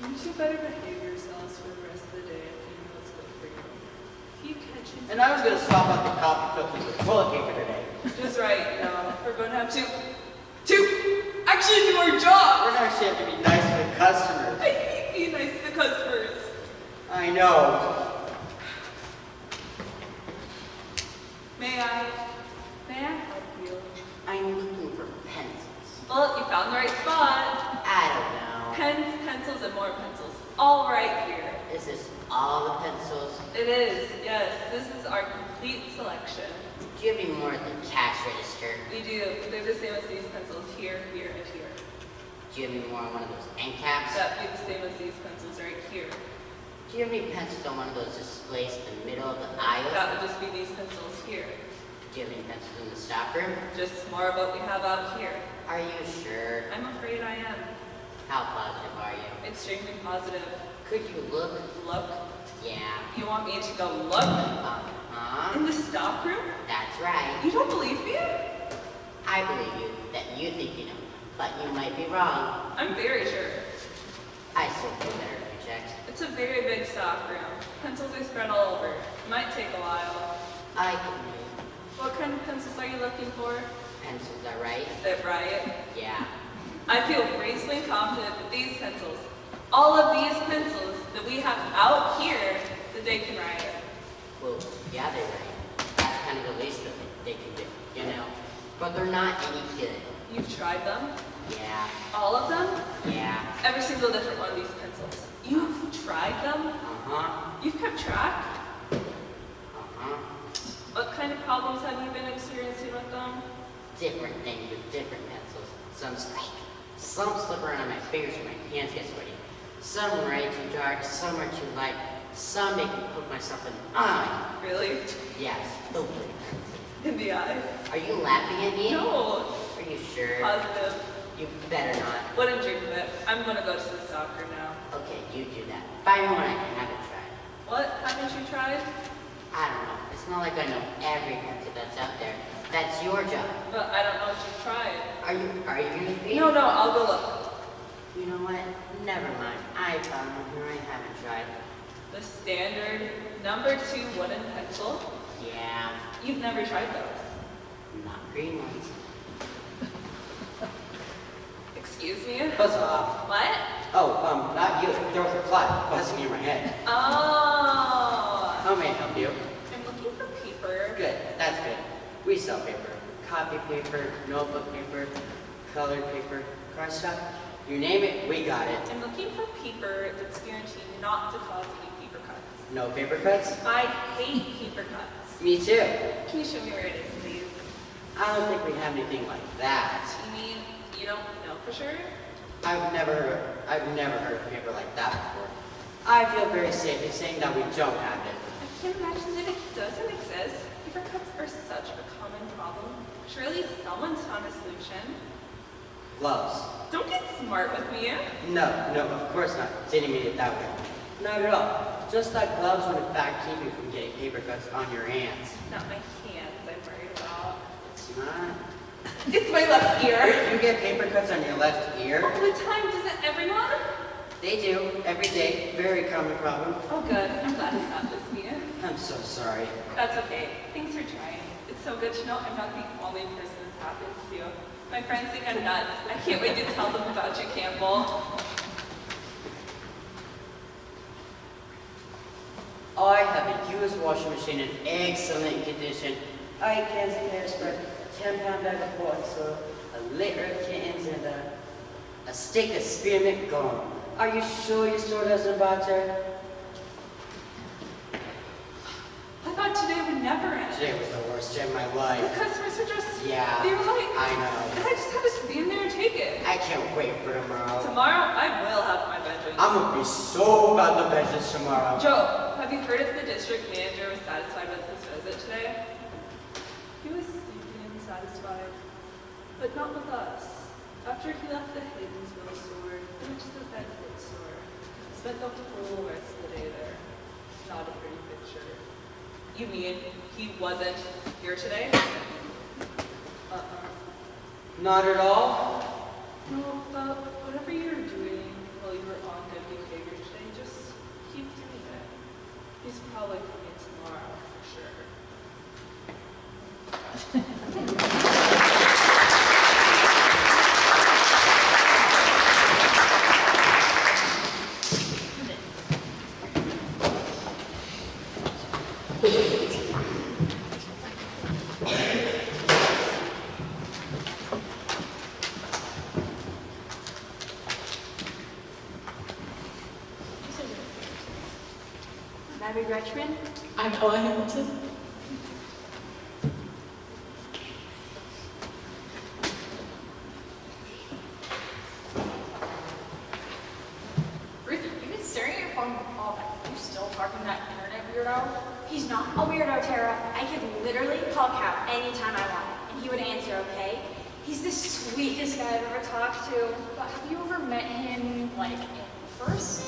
You two better behave yourselves for the rest of the day if you know what's good for you. If you catch him. And I was going to swap out the coffee filters with toilet paper today. Just right, we're going to have to actually do our job. We're going to actually have to be nice to the customers. I hate being nice to the customers. I know. May I help you? I'm looking for pencils. Well, you found the right spot. I don't know. Pens, pencils, and more pencils. All right here. Is this all the pencils? It is, yes. This is our complete selection. Do you have any more at the cash register? We do. They're the same as these pencils here, here, and here. Do you have any more on one of those end caps? That'd be the same as these pencils right here. Do you have any pencils on one of those displays in the middle of the aisle? That would just be these pencils here. Do you have any pencils in the stock room? Just more of what we have out here. Are you sure? I'm afraid I am. How positive are you? Extremely positive. Could you look? Look? Yeah. You want me to go look? Uh-huh. In the stock room? That's right. You don't believe me? I believe you, that you think you know, but you might be wrong. I'm very sure. I still feel better if you checked. It's a very big stock room. Pencils are spread all over. Might take a while. I can read. What kind of pencils are you looking for? Pencils are right? Right. Yeah. I feel reasonably confident that these pencils, all of these pencils that we have out here, that they can write. Well, yeah, they're right. That's kind of the least that they can do, you know. But they're not any good. You've tried them? Yeah. All of them? Yeah. Every single different one of these pencils. You've tried them? Uh-huh. You've kept track? Uh-huh. What kind of problems have you been experiencing with them? Different things with different pencils. Some squeak. Some slip around on my fingers when my hands get sweaty. Some are way too dark, some are too light. Some make me poke myself in the eye. Really? Yes, open. In the eye? Are you laughing at me? No. Are you sure? Positive. You better not. Wouldn't dream of it. I'm gonna go to the soccer now. Okay, you do that. Buy me one I haven't tried. What? Haven't you tried? I don't know. It's not like I know every country that's out there. That's your job. But I don't know what you've tried. Are you gonna be? No, I'll go look. You know what? Never mind. I found one here I haven't tried. The standard number 2 wooden pencil. Yeah, You've never tried those. not green ones. Excuse me? Buzz off. What? Oh, not you. There was a fly buzzing in my head. Oh. How may I help you? I'm looking for paper. Good, that's good. We sell paper. Copy paper, notebook paper, colored paper, cardstock. You name it, we got it. I'm looking for paper that's guaranteed not to cause any paper cuts. No paper cuts? I hate paper cuts. Me too. Can you show me where it is, please? I don't think we have anything like that. You mean you don't know for sure? I've never heard of paper like that before. I feel very safe in saying that we don't have it. I can't imagine that it doesn't exist. Paper cuts are such a common problem. Surely someone's found a solution. Gloves. Don't get smart with me. No, of course not. Didn't mean it that way. Not at all. Just that gloves would in fact keep you from getting paper cuts on your hands. Not my hands I'm worried about. It's not. It's my left ear. You get paper cuts on your left ear? All the time, doesn't everyone? They do, every day. Very common problem. Oh good, I'm glad it's not just me. I'm so sorry. That's okay. Thanks for trying. It's so good to know I'm not the only person this happens to. My friends think I'm nuts. I can't wait to tell them about you, Campbell. I have a used washing machine in excellent condition. 8 cans of hairspray, 10-pound bag of board soap, a liter of kittens, and a stick of spearmint gum. Are you sure your store doesn't butter? I thought today would never end. Today was the worst day of my The life. customers are just, Yeah, they were like, I know. and I just have to stand there and take it. I can't wait for tomorrow. Tomorrow, I will have my vengeance. I'm gonna be so about the vengeance tomorrow. Joe, have you heard if the district manager was satisfied with his visit today? He was sleepy and satisfied, but not with us. After he left the Haydensville store, he went to the Bedford store. Spent the whole rest of the day there. Not a pretty picture. You mean he wasn't here today? Not at all. No, but whatever you were doing while you were on good behavior today, just keep doing it. He's probably coming tomorrow for sure. Abby Gretchman. I'm Ella Hamilton. Ruthie, you've been staring at your phone all night. Are you still talking to that internet weirdo? He's not a weirdo, Tara. I could literally call Cal anytime I want, and he would answer, okay? He's the sweetest guy I've ever talked to. But have you ever met him, like, in person?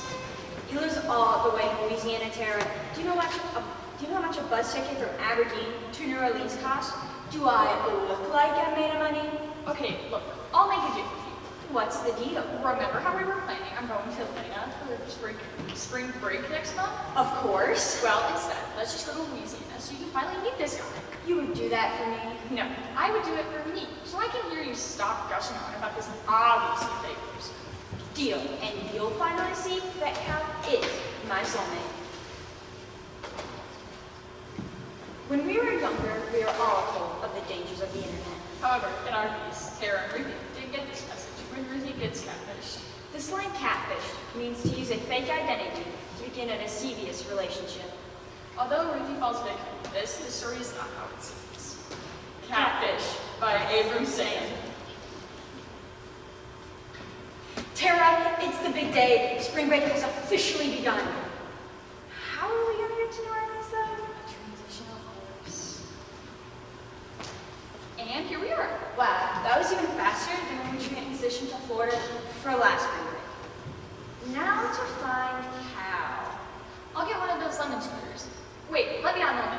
He lives all the way in Louisiana, Tara. Do you know how much a bus ticket from Aberdeen to New Orleans costs? Do I look like I'm made of money? Okay, look, I'll make a deal with you. What's the deal? Remember how we were planning on going to Atlanta for spring break next month? Of course. Well, instead, let's just go to Louisiana so you can finally meet this guy. You would do that for me? No, I would do it for me, so I can hear you stop gushing on about this obviously fake person. Deal. And you'll finally see that Cal is my soulmate. When we were younger, we were all told of the dangers of the internet. However, in our case, Tara and Ruthie didn't get this message when Ruthie gets catfished. The slang catfish means to use a fake identity to begin a lascivious relationship. Although Ruthie falls victim to this, the story is not how it seems. Catfish by Abram Sand. Tara, it's the big day. Spring break has officially begun. How expedition to Florida for last spring break. Now to find Cal. I'll get one of those lemon scooters. Wait, let me on one.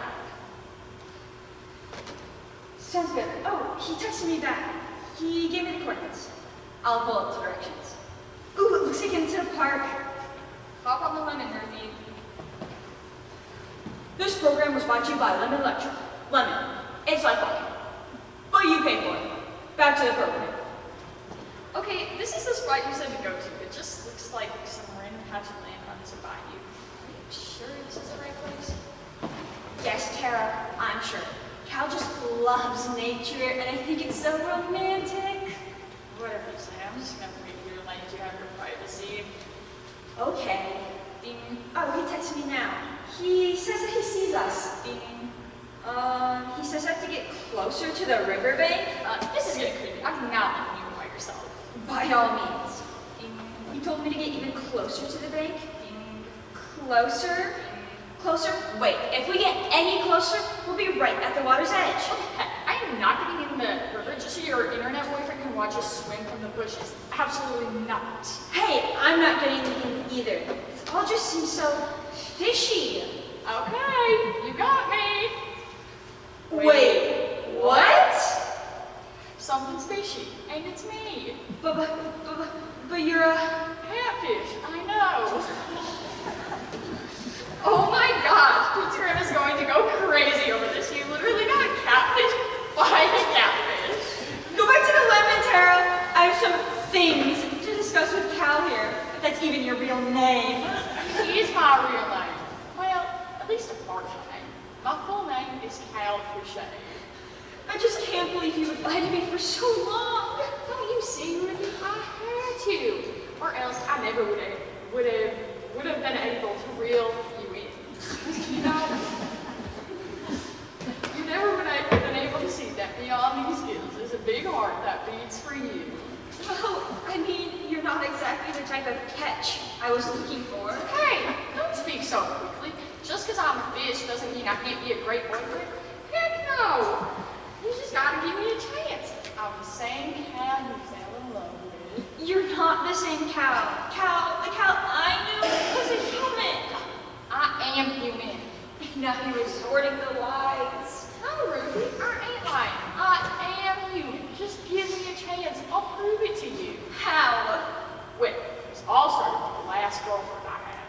Sounds good. Oh, he texted me back. He gave me the coordinates. I'll pull up the directions. Ooh, it looks like it's in a park. Hop on the lemon, Ruby. This program was brought to you by Lemon Electric. Lemon, it's like walking. But you pay for it. Back to the program. Okay, this is the spot you said to go to. It just looks like some random patch of land runs by you. Are you sure this is the right place? Yes, Tara, I'm sure. Cal just loves nature, and I think it's so romantic. Whatever you say, I'm just gonna wait here and let you have your privacy. Okay. Ding. Oh, he texted me now. He says that he sees us. Ding. He says I have to get closer to the riverbank. This is getting creepy. I'm not leaving you by yourself. By all means. Ding. He told me to get even closer to the bank. Ding. Closer? Closer? Wait, if we get any closer, we'll be right at the water's edge. Okay, I am not getting in the river just so your internet boyfriend can watch us swim from the bushes. Absolutely not. Hey, I'm not getting in either. It all just seems so fishy. Okay, you got me. Wait, what? Something's fishy, and it's me. But you're a... Catfish, I know. Oh my gosh, Instagram is going to go crazy over this. You literally got a catfish by a catfish. Go back to the lemon, Tara. I have some things to discuss with Cal here, if that's even your real name. He is my real name. Well, at least a part of my name. My full name is Cal Fouché. I just can't believe you would lie to me for so long. Don't you see, Ruby? I had to. Or else I never would have been able to reel you in. You know? You never would have been able to see that beyond these hills is a big heart that beats for you. Well, I mean, you're not exactly the type of catch I was looking for. Hey, don't speak so quickly. Just because I'm a fish doesn't mean I can't be a great boyfriend. Heck no. You just gotta give me a chance. I'm the same Cal you fell in love with. You're not the same Cal. The Cal I knew was a human. I am human. Now you're resorting to lies. No, Ruby, I ain't lying. I am human. Just give me a chance. I'll prove it to you. How? Well, this all started with the last girlfriend I had.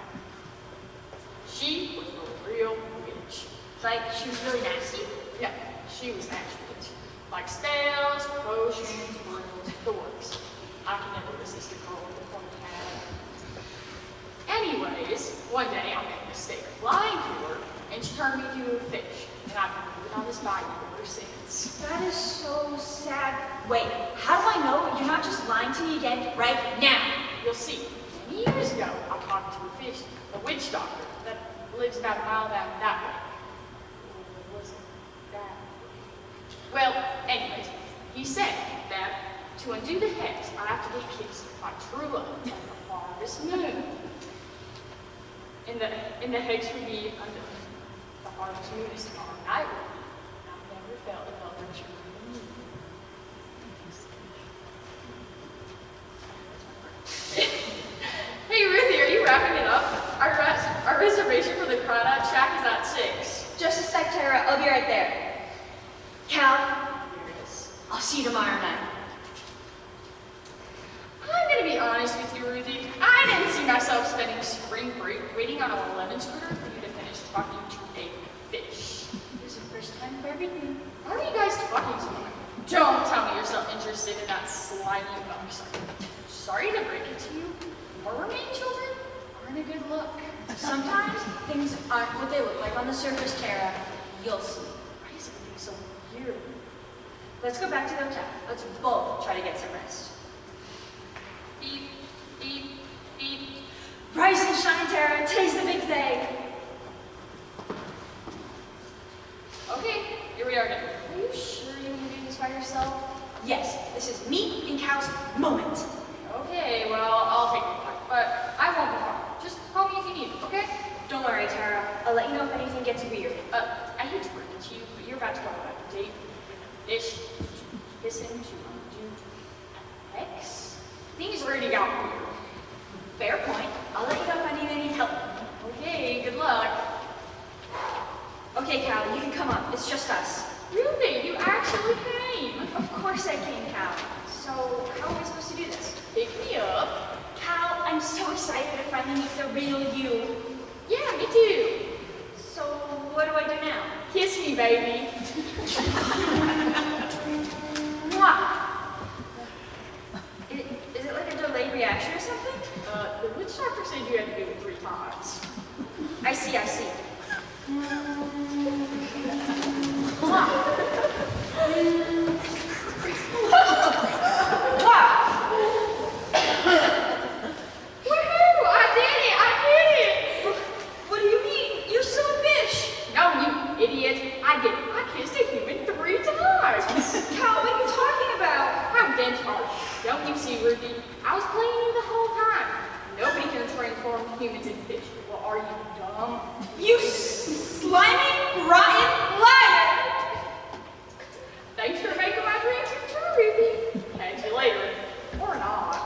She was a real bitch. Like, she was really nasty? Yeah, she was actually bitch. Like spells, potions, rules, the works. I can never resist a girl with a pointy hat. Anyways, one day I made a mistake of lying to her, and she turned me into a fish. And I've been living on this bayou ever since. That is so sad. Wait, how do I know you're not just lying to me again right now? You'll see. Many years ago, I talked to a fish, a witch doctor, that lives about a mile down that way. Or was it that way? Well, anyways, he said that to undo the hex, I have to get kissed by true love on the farthest moon. And the hex would be under the farthest moon is tomorrow night with me. I've never felt a love truer than you. Hey Ruthie, are you wrapping it up? Our reservation for the crowd out shack is at 6. Just a sec, Tara. I'll be right there. Cal, Here it is. I'll see you tomorrow night. I'm gonna be honest with you, Ruthie. I didn't see myself spending spring break waiting on a lemon scooter for you to finish talking to a fish. There's a first time for everything. Why are you guys talking so much? Don't tell me you're so interested in that slimy bump. Sorry to break it to you. Mermaid children aren't a good look. Sometimes things aren't what they look like on the surface, Tara. You'll see. Why is everything so weird? Let's go back to the hotel. Let's both try to get some rest. Beep, beep, beep. Rise and shine, Tara. Today's the big day. Okay, here we are again. Are you sure you want to do this by yourself? Yes, this is me and Cal's moment. Okay, well, I'll take it back, but I won't be far. Just call me if you need it, okay? Don't worry, Tara. I'll let you know if anything gets weird. I hate to break it to you, but you're about to go on a date with a fish. Kiss him to undo X. Things already got weird. Fair point. I'll let you know if I need any help. Okay, good luck. Okay, Cal, you can come up. It's just us. Really? You actually came? Of course I can, Cal. So, how am I supposed to do this? Pick me up. Cal, I'm so excited to finally meet the real you. Yeah, me too. So, what do I do now? Kiss me, baby. Mwah! Is it like a delayed reaction or something? The witch doctor said you had to do it 3 times. I see. Woohoo! I did it! What do you mean? You're still a fish! No, you idiot. I did it. I kissed a human 3 times. Cal, what are you talking about? How dense are you? Don't you see, Ruthie? I was playing you the whole time. Nobody can transform humans into fish. Well, are you dumb? You slimy, rotten liar! Thanks for making my dreams come true, Ruthie. Catch you later. Or not.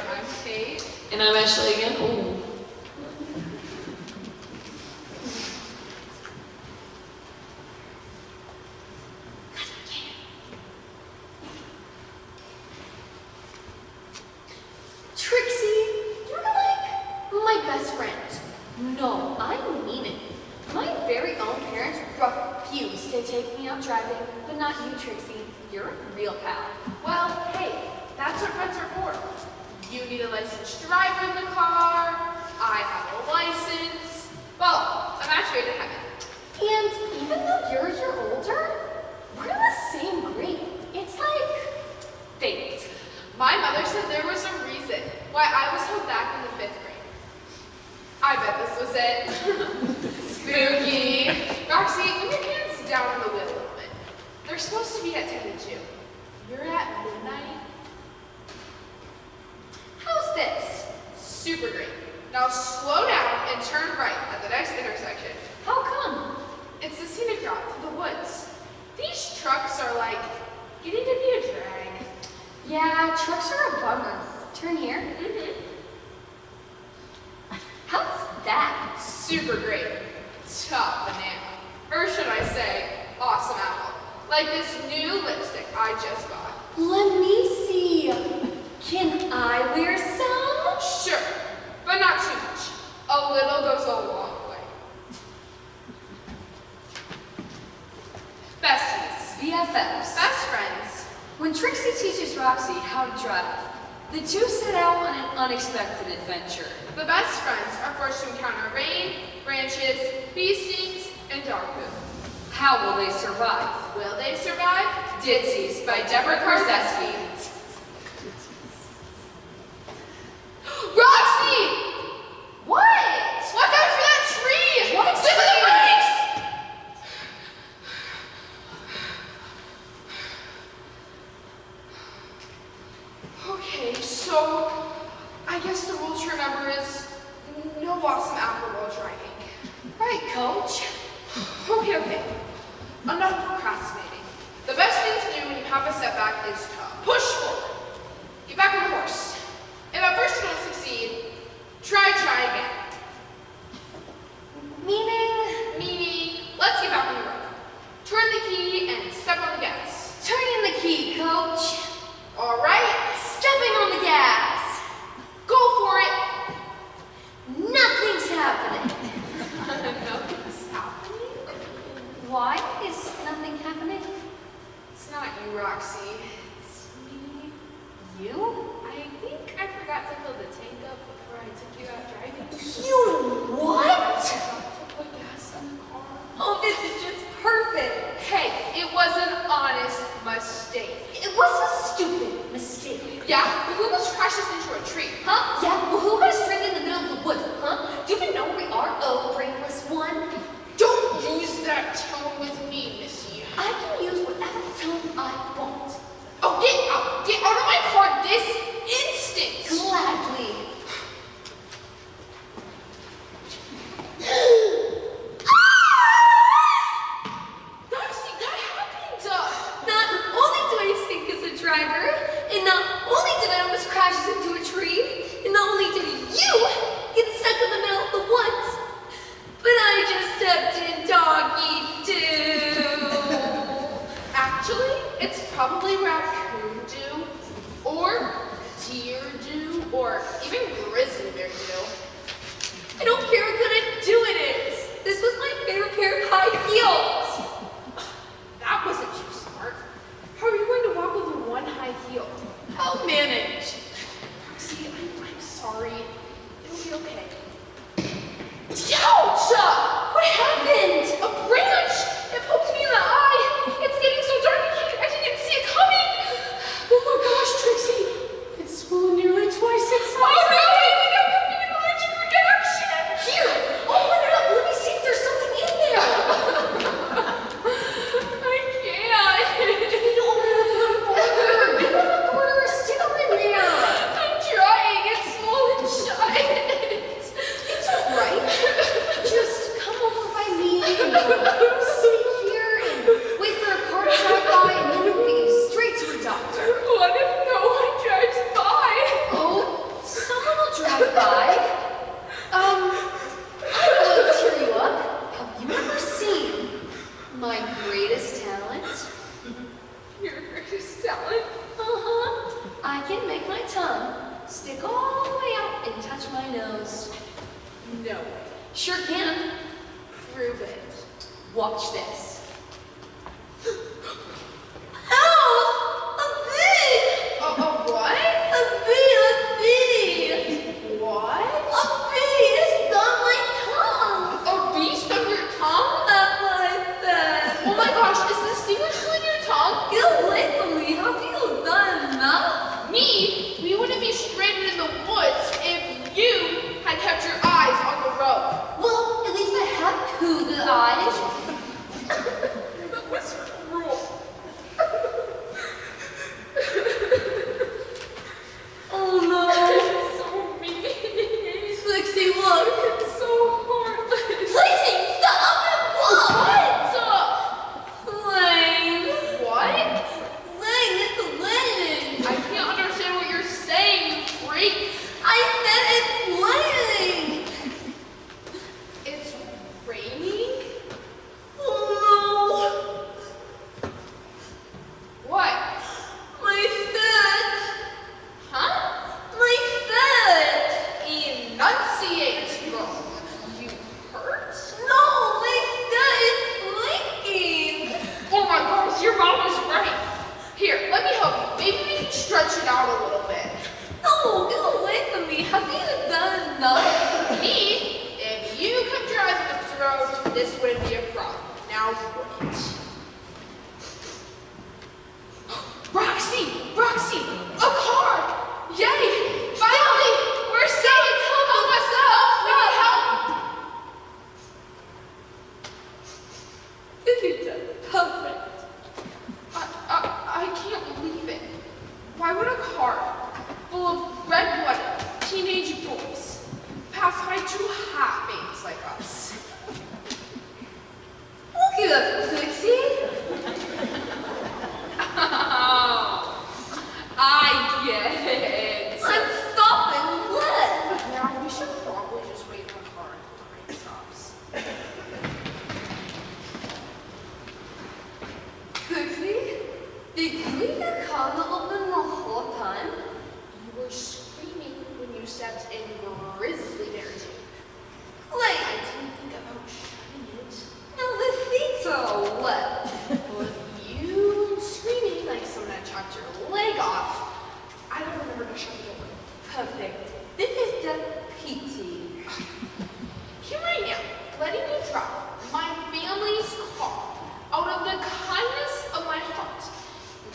I'm Kate. And I'm Ashley again. Ooh. Trixie, you're like my best friend. No, I mean it. My very own parents refuse to take me out driving, but not you, Trixie. You're a real pal. Well, hey, that's what friends are for. You need a licensed driver in the car. I have a license. Well, a match made in heaven. And even though you're a year older, we're in the same grade. It's like fate. My mother said there was a reason why I was held back in the 5th grade. I bet this was it. Spooky. Roxy, move your hands down on the wheel a little bit. They're supposed to be at 10 to 2. You're at midnight. How's this? Super great. Now slow down and turn right at the next intersection. How come? It's the scenic route to the woods. These trucks are like getting to be a drag. Yeah, trucks are a bummer. Turn here. Mm-hmm. How's that? Super great. Top banana. Or should I say, awesome apple. Like this new lipstick I just bought. Let me see. Can I wear some? Sure, but not too much. A little goes a long way. Besties. BFFs. Best friends. When Trixie teaches Roxy how to drive, the two set out on an unexpected adventure. The best friends are forced to encounter rain, branches, bee stings, and dog poop. How will they survive? Will they survive? Ditzies by Deborah Karzeski. Roxy! What? Watch out for that tree! What Step on tree? the brakes! Okay, so I guess the rule to remember is no awesome apple while driving. Right, Coach. Okay. Enough procrastinating. The best thing to do when you have a setback is to push forward. Get back on the horse. If at first you don't succeed, try again. Meaning, let's get back on the road. Turn the key and step on the gas. Turning the key, Coach. All right, Stepping on the gas. go for it. Nothing's happening. Nothing's happening. Why is nothing happening? It's not you, Roxy. It's me. You? I think I forgot to fill the tank up before I took you out driving. You what? To put gas in the car. Oh, this is just perfect. Hey, it was an honest mistake. It was a stupid mistake. Yeah, but who almost crashes into a tree? Huh? Yeah, well, who got a string in the middle of the woods, huh? driver, and not only did I almost crash into a tree, and not only did you get stuck in the middle of the woods, but I just stepped in doggy doo. Actually, it's probably raccoon dew, or deer dew, or even grizzly bear dew. I don't care what kind of dew it is. This was my favorite pair of high heels. That wasn't too smart. How are you going to walk with one high heel? I'll manage. See, I'm sorry. It'll be okay. Ouch! What happened? A branch! It poked me in the eye. It's getting so dark I didn't see it coming. Oh my gosh, Trixie. It's swollen nearly twice its size. Oh no! I think I'm having an allergic reaction. Here, open it up. Let me see if there's something in there. I can't. You open it up a little farther. Maybe a quarter or a sticker in there. I'm trying. It's swollen shut. It's all right. Just come over by me and sit here and wait for a car to drive by, and then we'll get you straight to a doctor. What if no one drives by? Oh, someone will drive by. I'm going to cheer you up. Have you ever seen my greatest talent? Your greatest talent? Uh-huh. I can make my tongue stick all the way out and touch my nose. No way. Sure can. Prove it. Watch this. Ow! A bee! A what? A bee! What? A bee stung my tongue! A bee stung your tongue? That's what I said. Oh my gosh, is the stinger still in your tongue? Get away from me! Have you done enough? Me? We wouldn't be stranded in the woods if you had kept your eyes on the road. Well, at least I have two good eyes. That was cruel. Oh no! It's so mean. Flixie, look! It's so heartless. Flixie, stop and look! What? Lane! What? Lane, it's raining! I can't understand what you're saying, you freak. I said it's raining! It's raining? Oh What? no! My foot! Huh? My foot! Enunciate, girl. You hurt? No, my foot is leaking! Oh my gosh, your mom was right. Here, let me help you. Maybe we can stretch it out a little bit. No, get away from me! Have you done enough? Me? If you kept your eyes on the road, this wouldn't be a problem. Now wait. Roxy! A car! Yay! Finally! We're safe! Help us out! We need help! You did perfect. I can't believe it. Why would a car full of red-blooded teenage boys pass by two half-mates like us? Look at us, Pixie! Oh, I get it. I'm stopping what? Yeah, we should probably just wait in the car until the rain stops. Pixie, did you leave the car open the whole time? You were screaming when you stepped in grizzly bear dew. Like, I didn't think about shutting it. no, the seats are wet. Well, you screaming like someone had chopped your leg off. I don't remember to shut the door. Perfect. This is just peachy. Here I am, letting you drive my family's car out of the kindness of my heart. And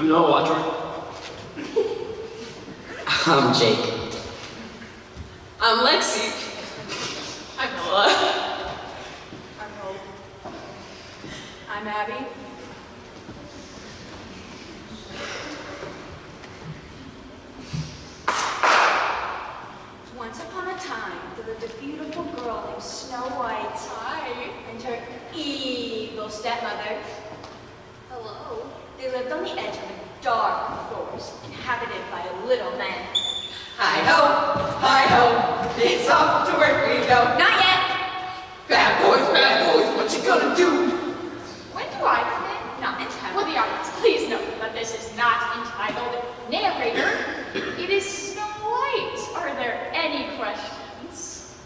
I'm Noah Watchorn. I'm Jake. I'm Lexi. I'm Noah. I'm Hope. I'm Abby. Once upon a time, there lived a beautiful girl named Snow White. Hi. And her evil stepmother. Hello. They lived on the edge of a dark forest, inhabited by a little man. Hi ho, it's off to work we go. Not yet! Bad boys, what you gonna do? When do I come in? Not entitled. For the audience, please note that this is not entitled narrator. It is Snow White. Are there any questions?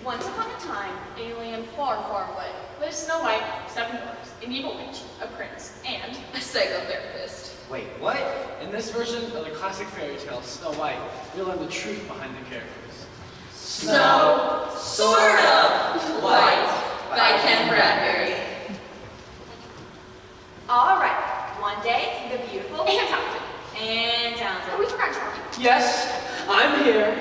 Once upon a time, Alien far, far away. Lives Snow White, 7 dwarfs, an evil witch, a prince, and A psychotherapist. Wait, what? In this version of the classic fairy tale, Snow White, we learn the truth behind the characters. Snow, sort of, White, by Ken Bradbury. all right, one day, the beautiful and talented. and talented. Oh, we forgot Charlie. Yes, I'm here.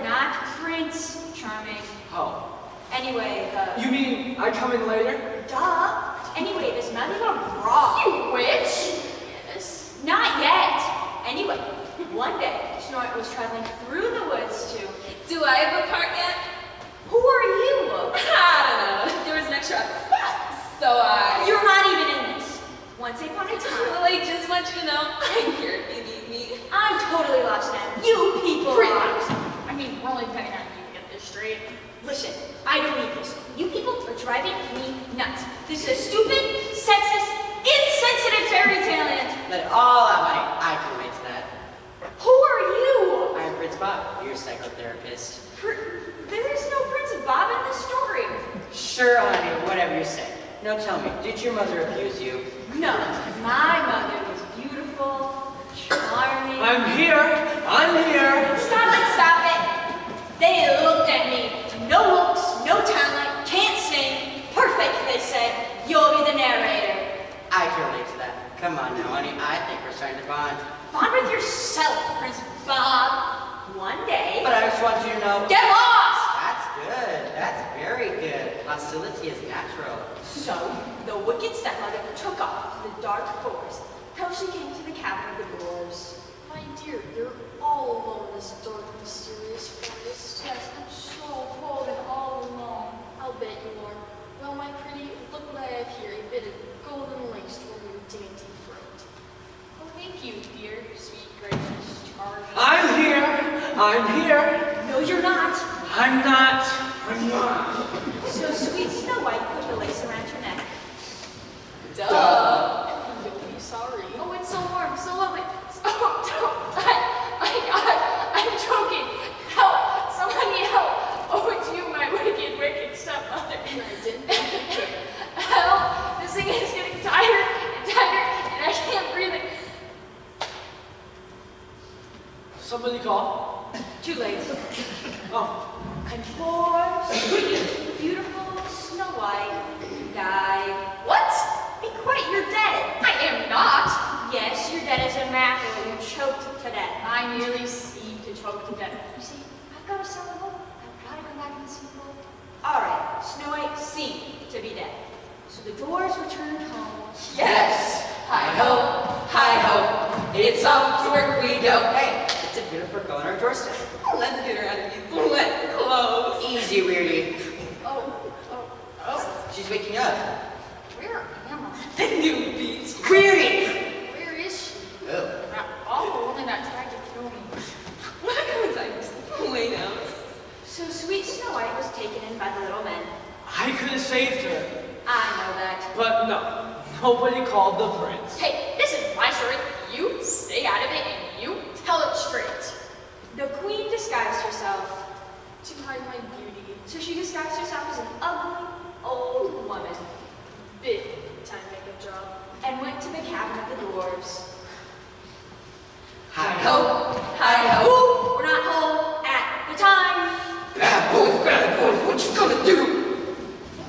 Not Prince Charming. Oh, Anyway, you mean I come in later? duh. Anyway, this mountain got raw. You witch? Yes. Not yet. Anyway, one day, Snow White was traveling through the woods to. Do I have a part yet? Who are you? I don't know. There was an extra spot, so I... You're not even in this. Once upon a time. Well, I just want you to know I'm here if you need me. I'm totally lost now. You people Pretty are. much. I mean, we're only depending on you to get this straight. Listen, I don't need this. You people are driving me nuts. This is a stupid, sexist, insensitive fairy tale and... Let it all out, honey. I can relate to that. Who are you? I'm Prince Bob, your psychotherapist. There is no Prince Bob in this story. Sure, honey, whatever you say. Now tell me, did your mother abuse you? No, my mother was beautiful, charming. I'm here. Stop it. They looked at me. No looks, no talent, can't sing. Perfect, they said. You'll be the narrator. I can relate to that. Come on now, honey, I think we're starting to bond. Bond with yourself, Prince Bob. One day. But I just want you to know... Get lost! That's good. That's very good. Hostility is natural. So, the wicked stepmother took off to the dark forest till she came to the cabin of the dwarves. My dear, you're all alone in this dark, mysterious forest. Yes, I'm so cold and all alone. I'll bet you are. Well, my pretty, look what I have here, a bit of golden lace for your dainty throat. Oh, thank you, dear, sweet, gracious, charming. I'm here. No, you're not. I'm not. So sweet Snow White put the lace around her neck. Duh. I'm really sorry. Oh, it's so warm, so lovely. Oh, my God, I'm choking. Help, somebody help. Oh, it's you, my wicked, wicked stepmother. And I didn't think you could. Help, this thing is getting tighter and tighter, and I can't breathe it. Somebody call. Too late. Oh, And poor, sweet, beautiful Snow White died. What? Be quiet, you're dead. I am not. Yes, you're dead as a mackerel. You're choked to death. I nearly seemed to choke to death. You see, I've got to sell the book. I've got to come back in the sequel. All right, Snow White seemed to be dead. So the dwarves returned home. Yes. Hi-ho. It's off to work we go. Hey, it's a beautiful girl on our doorstep. Let's get her out of these wet clothes. Easy, Weirdy. Oh, She's waking up. where am I? The new beach. Weirdy! Where is she? Oh. That awful woman that tried to kill me. What coincidence? Lay down. So sweet Snow White was taken in by the little men. I could have saved her, I know that. but no. Nobody called the prince. Hey, this is my story. You stay out of it and you tell it straight. The queen disguised herself. To hide my beauty. So she disguised herself as an ugly, old woman Big time makeup job. and went to the cabin of the dwarves. Hi-ho. Hi-ho. Who were not home at the time. Bad boys, what you gonna do?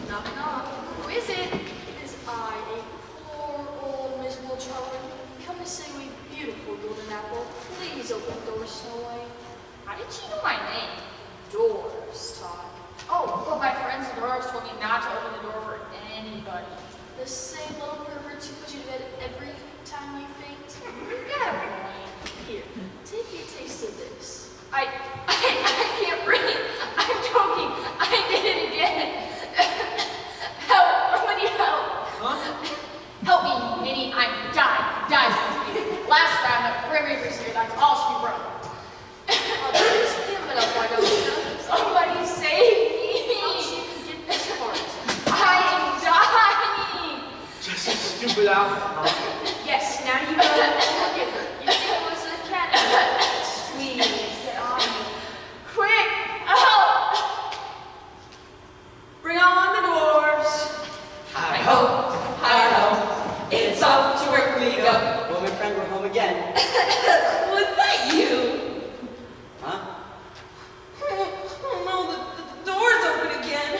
Knock knock. Who is it? It is I, a poor Please open the door, Snow White. How did you know my name? Doors, Todd. Oh, well, my friends in the dwarves told me not to open the door for anybody. The same little perverts who put you to bed every time you faint. You got a point. Here, take a taste of this. I can't breathe. I'm choking. I did it again. Help! Somebody help! Huh? Help me, Minnie. I'm dying. Last round of Grim Reaper's here. That's all she wrote. Somebody save me! How she can get this part? I am dying! Just a stupid alcohol. Yes, now you go. Look at her. You think it was a cat? Please, get on me. Quick! Help! Bring on the dwarves. Hi-ho, hi-ho, it's off to work we go. Well, my friend, we're home again. Was that you? Huh? Oh no, the door's open again.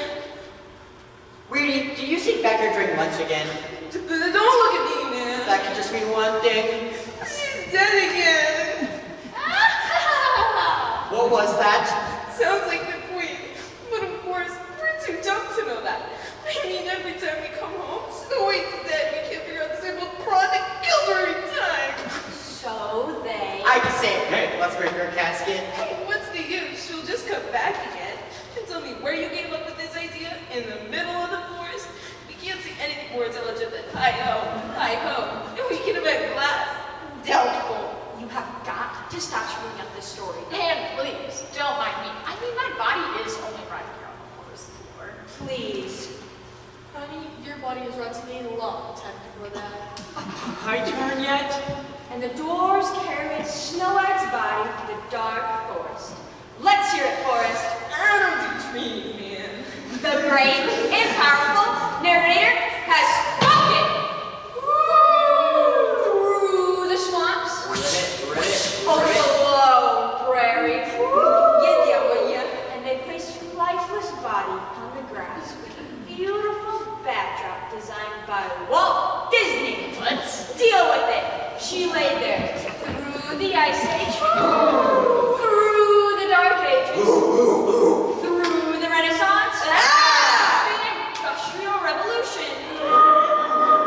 Weirdy, did you see Becker during lunch again? Don't look at me, man. That could just mean one thing. She's dead again. What was that? Sounds like the queen. But of course, we're too dumb to know that. I mean, every time we come home, Snow White's dead. We can't figure out this able prod that kills her every time. So they... I can say it. Hey, let's break her casket. What's the use? She'll just come back again and tell me where you came up with this idea in the middle of the forest. We can't see anything more intelligent than hi-ho, hi-ho. And we can invent glass. Doubtful. You have got to stop screwing up this story. And please, don't mind me. I mean, my body is only right here on the forest floor. Please. Honey, your body has rotted a long time before that. My turn yet? And the dwarves carried Snow White's body through the dark forest. Let's hear it, Forest. I don't do trees, man. The great and powerful narrator has spoken! Through the swamps, over the low prairies, and they placed her lifeless body on the grass with a beautiful backdrop designed by Walt Disney. Let's deal with it. She lay there through the Ice Age, through the Dark Ages, through the Renaissance, the Industrial Revolution,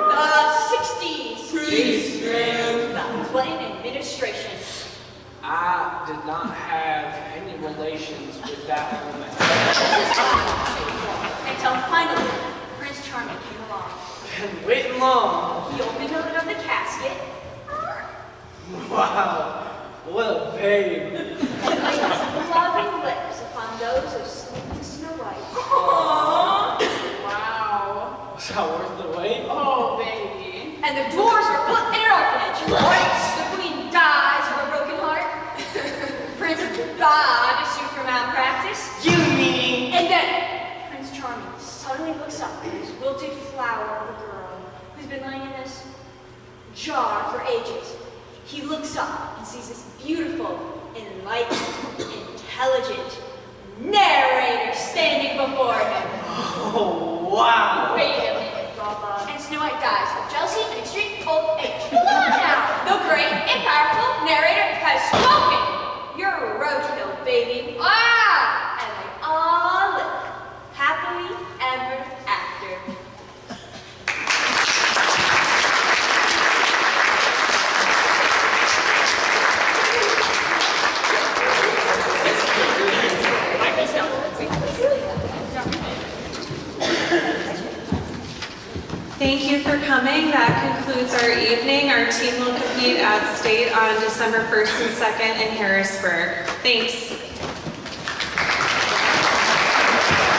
the 60s, Please, man. the Clinton administration. I did not have any relations with that woman. Until finally, Prince Charming came along. Been waiting long. He opened the lid of the casket, Wow, what a babe. and laid his loving lips upon those of sleeping Snow White. Wow. Was that worth the wait? Oh, baby. And the dwarves were put in an orphanage. The queen dies of a broken heart. Prince God is sued for malpractice. You mean? And then Prince Charming suddenly looks up at this wilted flower of a girl who's been lying in this jar for ages. He looks up and sees this beautiful, enlightened, intelligent narrator standing before him. Oh, wow. Wait a minute, Baba. And Snow White dies of jealousy and extreme old age. Hold on now. The great and powerful narrator has spoken. You're a roadkill, baby. Ah! And they all live happily ever after. Thank you for coming. That concludes our evening. Our team will compete at state on December 1st and 2nd in Harrisburg. Thanks.